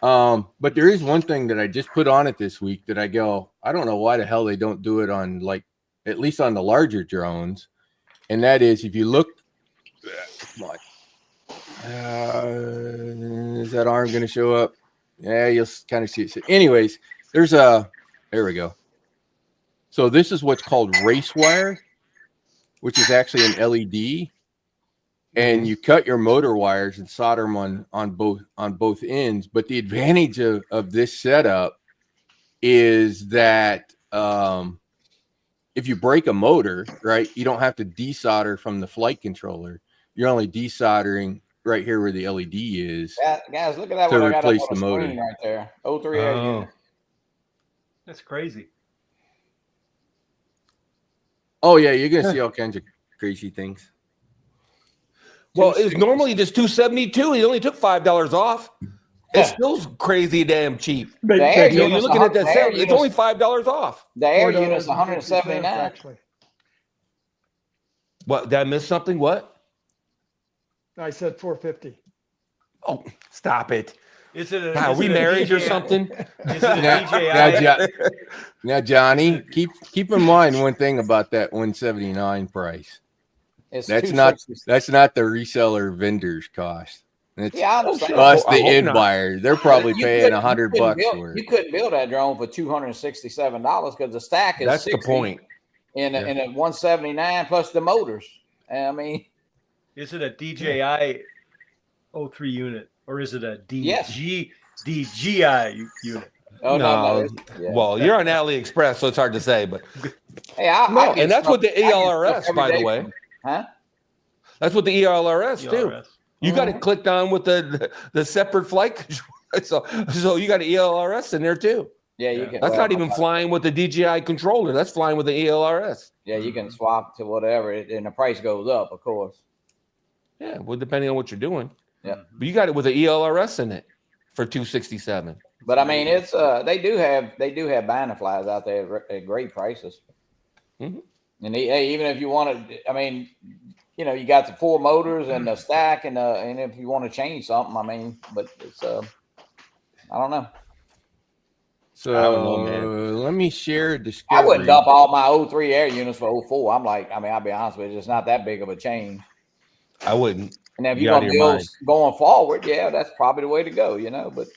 But there is one thing that I just put on it this week that I go, I don't know why the hell they don't do it on, like, at least on the larger drones, and that is if you look. Come on. Is that arm going to show up? Yeah, you'll kind of see it. So anyways, there we go. So this is what's called race wire, which is actually an LED, and you cut your motor wires and solder them on both ends. But the advantage of this setup is that if you break a motor, right, you don't have to desolder from the flight controller. You're only desoldering right here where the LED is. Guys, look at that to one I got up replace on the the motor. screen right there. 03A unit. That's crazy. Oh yeah, you're gonna see all kinds of crazy things. Well, it's normally just $272. He only took $5 off. It's still crazy damn cheep. The air You're unit's looking at that the air sale. It's unit's- only $5 off. The air $4 unit's and 179. actually. What? Did I miss something? What? I said 450. Oh, stop it. Is it? Are we married or something? Is it a DJI? Now, Johnny, keep in mind one thing about that 179 price. It's That's 260. not the reseller vendor's cost. It's Yeah, I understand. us, I the hope end not. buyer. They're probably You paying couldn't- $100 you couldn't build- for You it. couldn't build that drone for $267 because the stack is That's the 60 point. in a 179 plus the motors. And I mean, Is it a DJI 03 unit or is it a Yes. DJI unit? oh no. No. Yeah. Well, you're on AliExpress, so it's hard to say. But Hey, I no, get and that's stuff- what the I get stuff ELRS, every by the day way. from- Huh? That's what the ELRS do. ELRS. You got it clicked on with the separate flight control. So you got an ELRS in there too. Yeah, you can. That's well, not even flying with the DJI controller. That's flying with the ELRS. Yeah, you can swap to whatever, and the price goes up, of course. Yeah, well, depending on what you're doing. Yeah. But you got it with an ELRS in it for $267. But I mean, it's they do have banding flies out there at great prices. Mm-hmm. And even if you want to, I mean, you know, you got the 4 motors and the stack, and if you want to change something, I mean, but it's I don't know. So I don't know, man. let me share a discovery. I wouldn't dump all my 03 air units for 04. I'm like, I mean, I'll be honest with you, it's not that big of a change. I wouldn't. And if you're gonna build going forward, yeah, that's probably the way to go, you know. But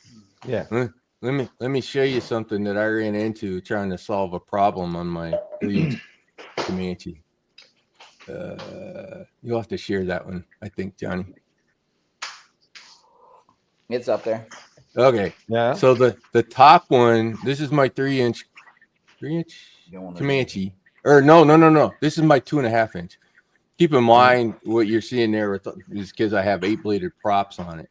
yeah, let me show you something that I ran into trying to solve a problem on my 3-inch Comanche. You'll have to share that one, I think, Johnny. it's up there. Okay. Yeah. So the top one, this is my 3-inch Comanche. Or no. This is my 2.5-inch. Keep in mind what you're seeing there is because I have 8-bladed props on it.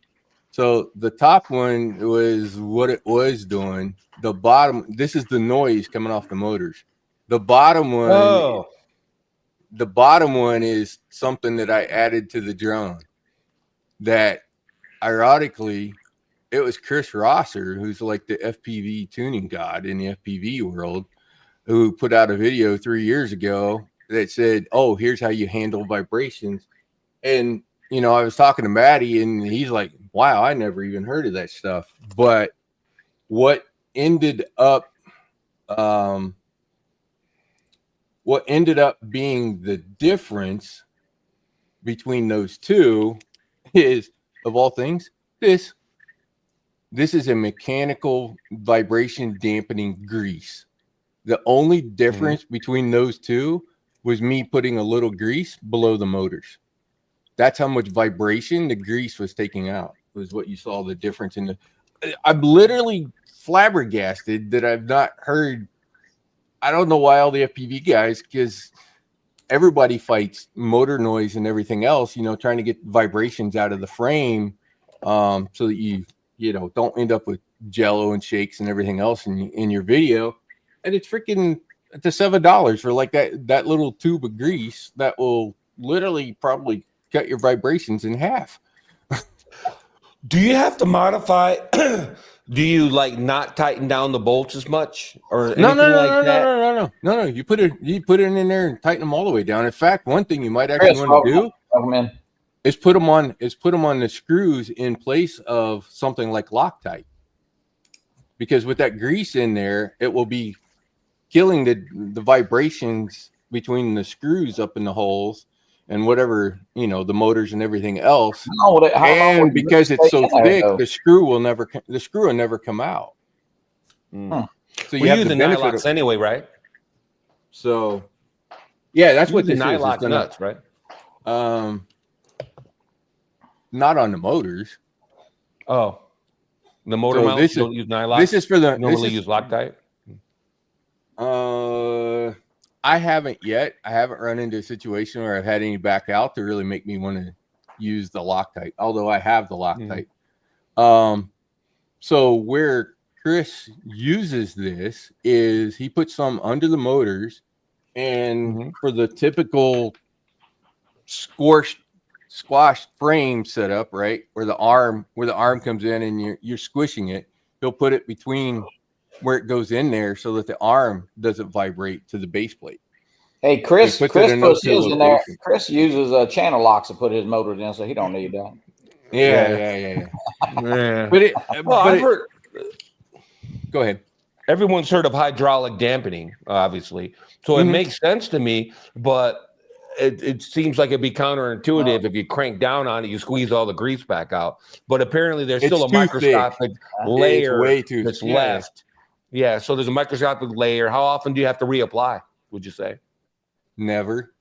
So the top one was what it was doing. The bottom, this is the noise coming off the motors. The bottom one, the bottom one is something that I added to the drone. That, ironically, it was Chris Rosser, who's like the FPV tuning god in the FPV world, who put out a video 3 years ago that said, "Oh, here's how you handle vibrations." And you know, I was talking to Maddie, and he's like, "Wow, I never even heard of that stuff." But what ended up being the difference between those two is, of all things, this is a mechanical vibration dampening grease. The only difference between those two was me putting a little grease below the motors. That's how much vibration the grease was taking out, was what you saw the difference in the. I'm literally flabbergasted that I've not heard. I don't know why all the FPV guys, because everybody fights motor noise and everything else, you know, trying to get vibrations out of the frame, so that you don't end up with jello and shakes and everything else in your video. And it's freaking to $7 for like that little tube of grease that will literally probably cut your vibrations in half. Do you have to modify? Do you like not tighten down the bolts as much or anything like that? No. You put it in there and tighten them all the way down. In fact, one thing you might actually want to do is put them on the screws in place of something like Loctite, because with that grease in there, it will be killing the vibrations between the screws up in the holes and whatever, you know, the motors and everything else. And because it's so thick, the screw will never come out. So you have the nylox anyway, right? So yeah, that's what this is. Nylock nuts, right? Not on the motors. Oh, the motor mounts don't use nylock. This is for the normally use Loctite. I haven't yet. I haven't run into a situation where I've had any back out to really make me want to use the Loctite, although I have the Loctite. So where Chris uses this is he puts some under the motors, and for the typical squashed frame setup, right, where the arm comes in and you're squishing it, he'll put it between where it goes in there so that the arm doesn't vibrate to the base plate. Hey, Chris puts his in there. Chris uses channel locks to put his motors in, so he don't need that. Yeah. I've heard. Go ahead. Everyone's heard of hydraulic dampening, obviously, so it makes sense to me. But it seems like it'd be counterintuitive if you crank down on it, you squeeze all the grease back out. But apparently, there's still a microscopic layer that's left. Yeah, so there's a microscopic layer. How often do you have to reapply, would you say? Never.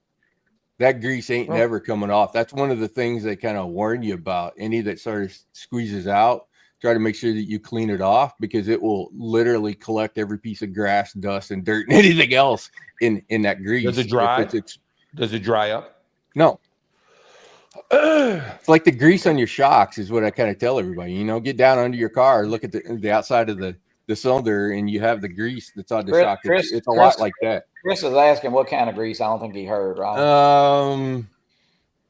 That grease ain't never coming off. That's one of the things they kind of warn you about. Any that sort of squeezes out, try to make sure that you clean it off, because it will literally collect every piece of grass, dust, and dirt and anything else in that grease. Does it dry? Does it dry up? No. It's like the grease on your shocks is what I kind of tell everybody. You know, get down under your car, look at the outside of the cylinder, and you have the grease that's on the shock. It's a lot like that. Chris is asking what kind of grease. I don't think he heard, right?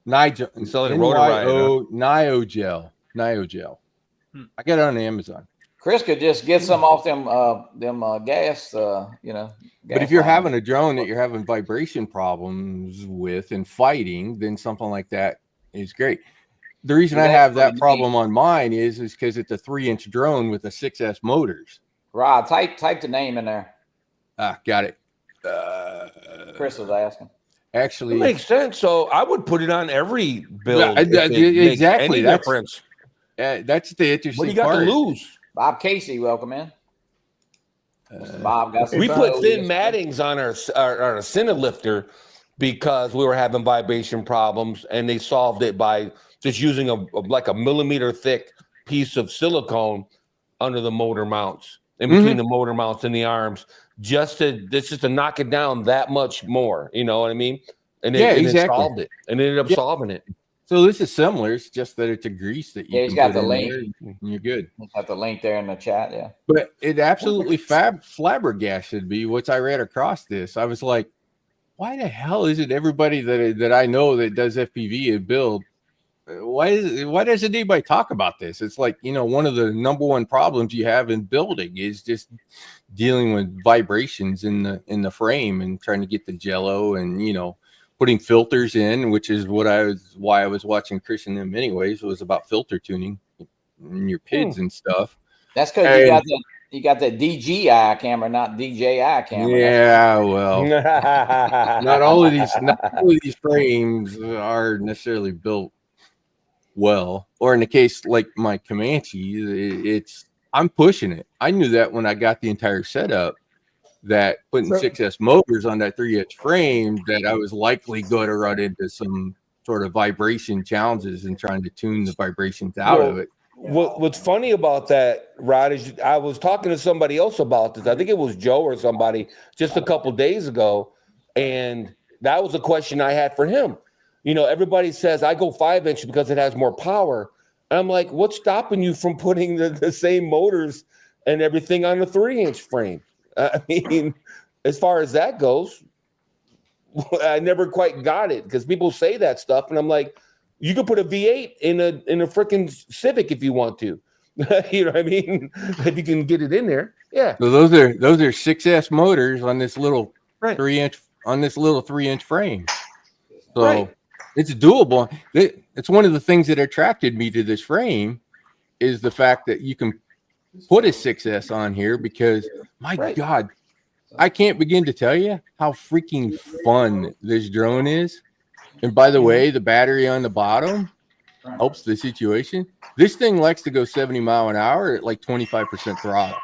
Nigel, selling Rotor Riot, Niogel. I got it on Amazon. Chris could just get some off them gas, But if you're having a drone that you're having vibration problems with and fighting, then something like that is great. The reason I have that problem on mine is because it's a 3-inch drone with a 6S motors. Rod, type the name in there. Got it. Chris was asking. Actually, it makes sense. So I would put it on every build. Exactly. That's difference. That's the interesting What do you got part. to lose? Bob Casey, welcome in. Bob got we put thin mattings on our Cinna lifter because we were having vibration problems, and they solved it by just using a millimeter thick piece of silicone under the motor mounts, in between the motor mounts and the arms, just to knock it down that much more. You know what I mean? And it solved it, and it ended up solving it. So this is similar. It's just that it's a grease that you he's can got put the in link. there and you're good. He's got the link there in the chat. Yeah, but it absolutely flabbergasted me once I read across this. I was like, why the hell is it everybody that I know that does FPV and build? Why doesn't anybody talk about this? It's like, one of the number one problems you have in building is just dealing with vibrations in the frame and trying to get the jello and putting filters in, which is why I was watching Chris and them anyways. It was about filter tuning in your PIDs and stuff. That's because you got the DJI camera, not DJI camera. Yeah, well, not all of these frames are necessarily built well, or in the case like my Comanche, I'm pushing it. I knew that when I got the entire setup, that putting 6S motors on that 3-inch frame, that I was likely going to run into some sort of vibration challenges and trying to tune the vibrations out of it. What's funny about that, Rod, is I was talking to somebody else about this. I think it was Joe or somebody just a couple days ago, and that was a question I had for him. Everybody says I go 5-inch because it has more power. And I'm like, what's stopping you from putting the same motors and everything on the 3-inch frame? I mean, as far as that goes, I never quite got it because people say that stuff, and I'm like, you could put a V8 in a freaking Civic if you want to. You know what I mean? If you can get it in there, yeah. So those are 6S motors on this little 3-inch frame. So it's doable. It's one of the things that attracted me to this frame is the fact that you can put a 6S on here because my God, I can't begin to tell you how freaking fun this drone is. And by the way, the battery on the bottom helps the situation. This thing likes to go 70 mile an hour at like 25% throttle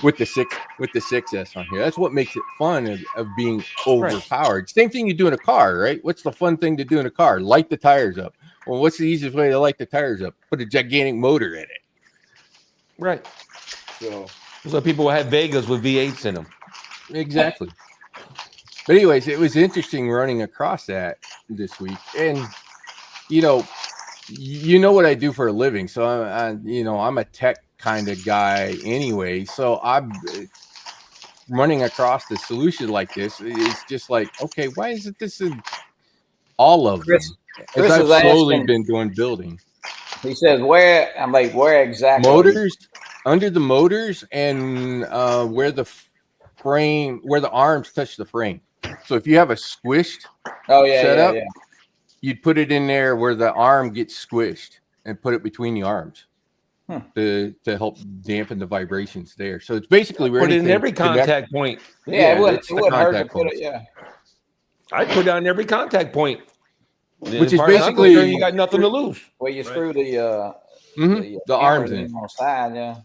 with the 6S on here. That's what makes it fun of being overpowered. Same thing you do in a car, right? What's the fun thing to do in a car? Light the tires up. Well, what's the easiest way to light the tires up? Put a gigantic motor in it. Right. So people had Vegas with V8s in them. Exactly. But anyways, it was interesting running across that this week. And, you know what I do for a living. So, I'm a tech kind of guy anyway. So I'm running across the solution like this. It's just like, okay, why isn't this in all of them? Because I've slowly been doing building. He says, where? I'm like, where exactly? Motors, under the motors, and where the arms touch the frame. So if you have a squished setup, you'd put it in there where the arm gets squished and put it between the arms to help dampen the vibrations there. So it's basically where put it in every contact point. Yeah, it wouldn't hurt to put it. Yeah, I put it on every contact point. Which is basically you got nothing to lose. Well, you screw the arms in on the side. Yeah,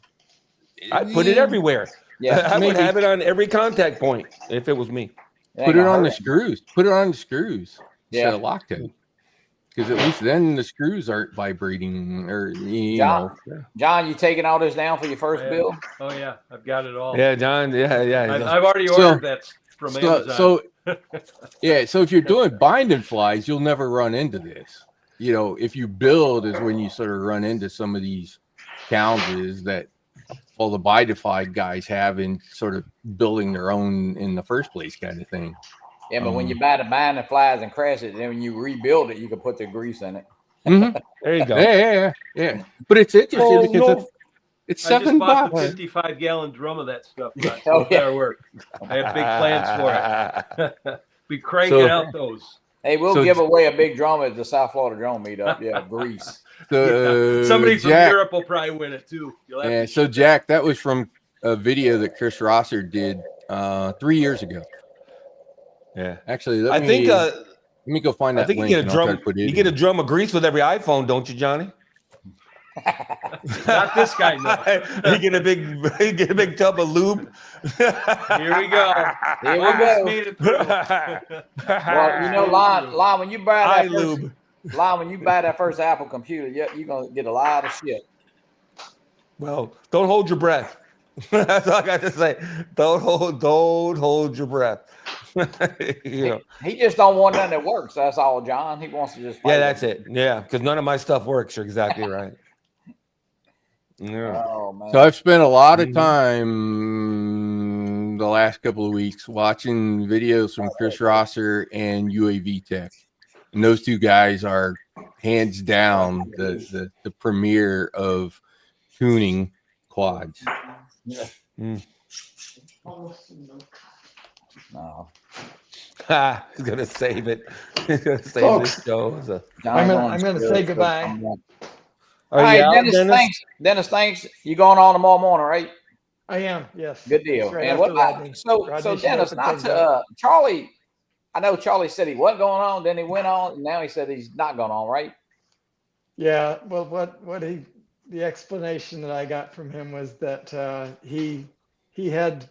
I put it everywhere. Yeah, I would have it on every contact point if it was me. Put it on the screws. Put it on the screws instead of Loctite, because at least then the screws aren't vibrating. Or John, you taking all this down for your first build? Oh yeah, I've got it all. Yeah, John. Yeah. I've already ordered that from Amazon. So if you're doing binding flies, you'll never run into this. If you build is when you sort of run into some of these challenges that all the binding fly guys have in sort of building their own in the first place kind of thing. Yeah, but when you buy the bind that flies and crash it, then when you rebuild it, you can put the grease in it. Mm-hmm. There you go. Yeah. But it's interesting because it's $7. I just bought the 55-gallon drum of that stuff. So that'll work. I have big plans for it. Be cranking out those. Hey, we'll give away a big drum at the South Florida Drone Meetup. Yeah, grease. Somebody from Europe will probably win it too. So Jack, that was from a video that Chris Rosser did 3 years ago. Yeah, actually, I think. Let me go find that. I think link you get a drum. You get a drum of grease with every iPhone, don't you, Johnny? Not this guy. No. You get a big tub of lube. Here we go. Here we go. Made it through. Well, you know, Lon, when you buy that first Apple computer, you're gonna get a lot of shit. Well, don't hold your breath. That's all I got to say. Don't hold your breath. He just don't want nothing that works. That's all, John. He wants to just that's it. Yeah, because none of my stuff works. You're exactly right. Yeah. Oh, man. So I've spent a lot of time the last couple of weeks watching videos from Chris Rosser and UAV Tech, and those two guys are hands down the premier of tuning quads. Yeah. No. He's gonna save it. He's gonna save this show. I'm gonna say goodbye. All right, Dennis, thanks. You going on tomorrow morning, right? I am. Yes. Good deal. Right, and Rodney. So Dennis, not to Charlie. I know Charlie said he wasn't going on, then he went on, and now he said he's not going on, right? Yeah. Well, the explanation that I got from him was that he had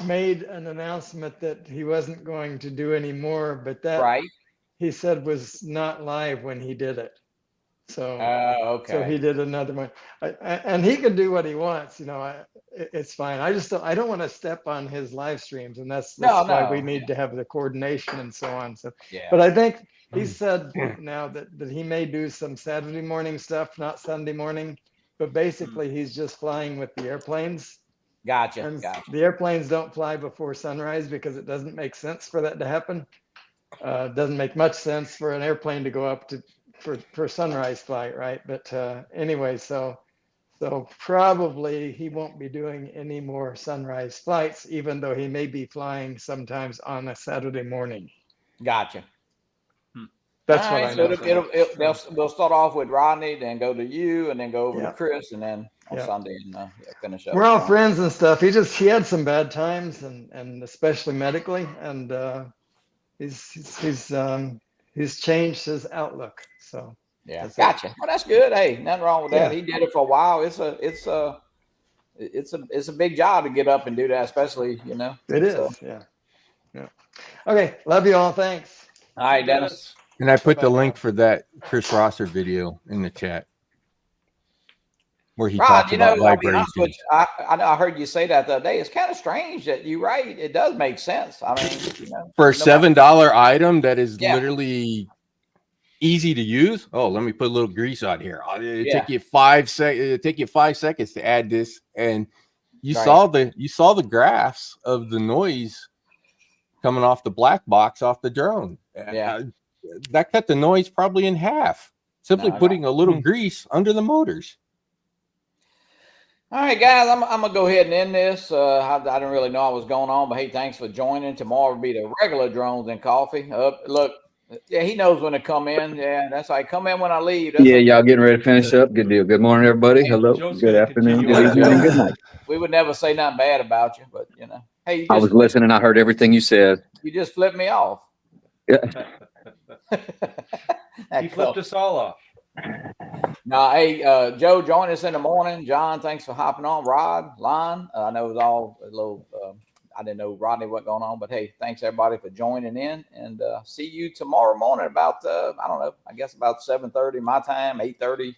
made an announcement that he wasn't going to do anymore, but that he said was not live when he did it. So okay. So he did another one, and he can do what he wants. It's fine. I don't want to step on his live streams, and that's why we need to have the coordination and so on. So, but I think he said now that he may do some Saturday morning stuff, not Sunday morning, but basically he's just flying with the airplanes. Gotcha. The airplanes don't fly before sunrise because it doesn't make sense for that to happen. It doesn't make much sense for an airplane to go up for sunrise flight, right? But anyway, so probably he won't be doing any more sunrise flights, even though he may be flying sometimes on a Saturday morning. Gotcha. That's what I know. We'll start off with Rodney, then go to you, and then go over to Chris, and then on Sunday and finish up. We're all friends and stuff. He had some bad times, and especially medically, and he's changed his outlook. So gotcha. Well, that's good. Hey, nothing wrong with that. He did it for a while. It's a big job to get up and do that, especially It is. Yeah. Okay. Love you all. Thanks. All right, Dennis. And I put the link for that Chris Rosser video in the chat where he talks about vibrations. I heard you say that the other day. It's kind of strange that you're right. It does make sense. I mean, for a $7 item that is literally easy to use. Oh, let me put a little grease on here. It'll take you 5 seconds. It'll take you 5 seconds to add this, and you saw the graphs of the noise coming off the black box off the drone. Yeah. That cut the noise probably in half. Simply putting a little grease under the motors. All right, guys, I'm gonna go ahead and end this. I didn't really know what was going on, but hey, thanks for joining. Tomorrow will be the regular Drones and Coffee. Look, he knows when to come in. Yeah, that's right. Come in when I leave. Y'all getting ready to finish up. Good deal. Good morning, everybody. Hello. Good afternoon. Good evening. And good night. We would never say nothing bad about you, but hey, I was listening. I heard everything you said. You just flipped me off. Yeah. He flipped us all off. Now, hey, Joe, join us in the morning. John, thanks for hopping on. Rod, Lon, I know it was all a little. I didn't know Rodney what going on, but hey, thanks everybody for joining in, and see you tomorrow morning about I don't know, I guess about 7:30 my time, 8:30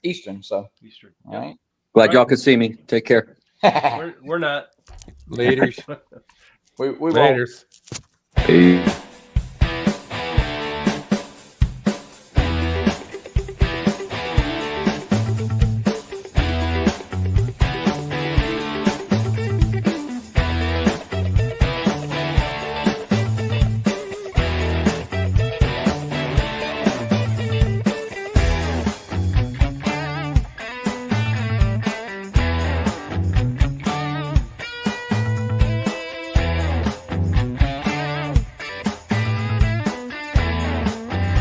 Eastern. So Eastern. All right. Glad y'all could see me. Take care. We're not. Laters. we Laters. Peace.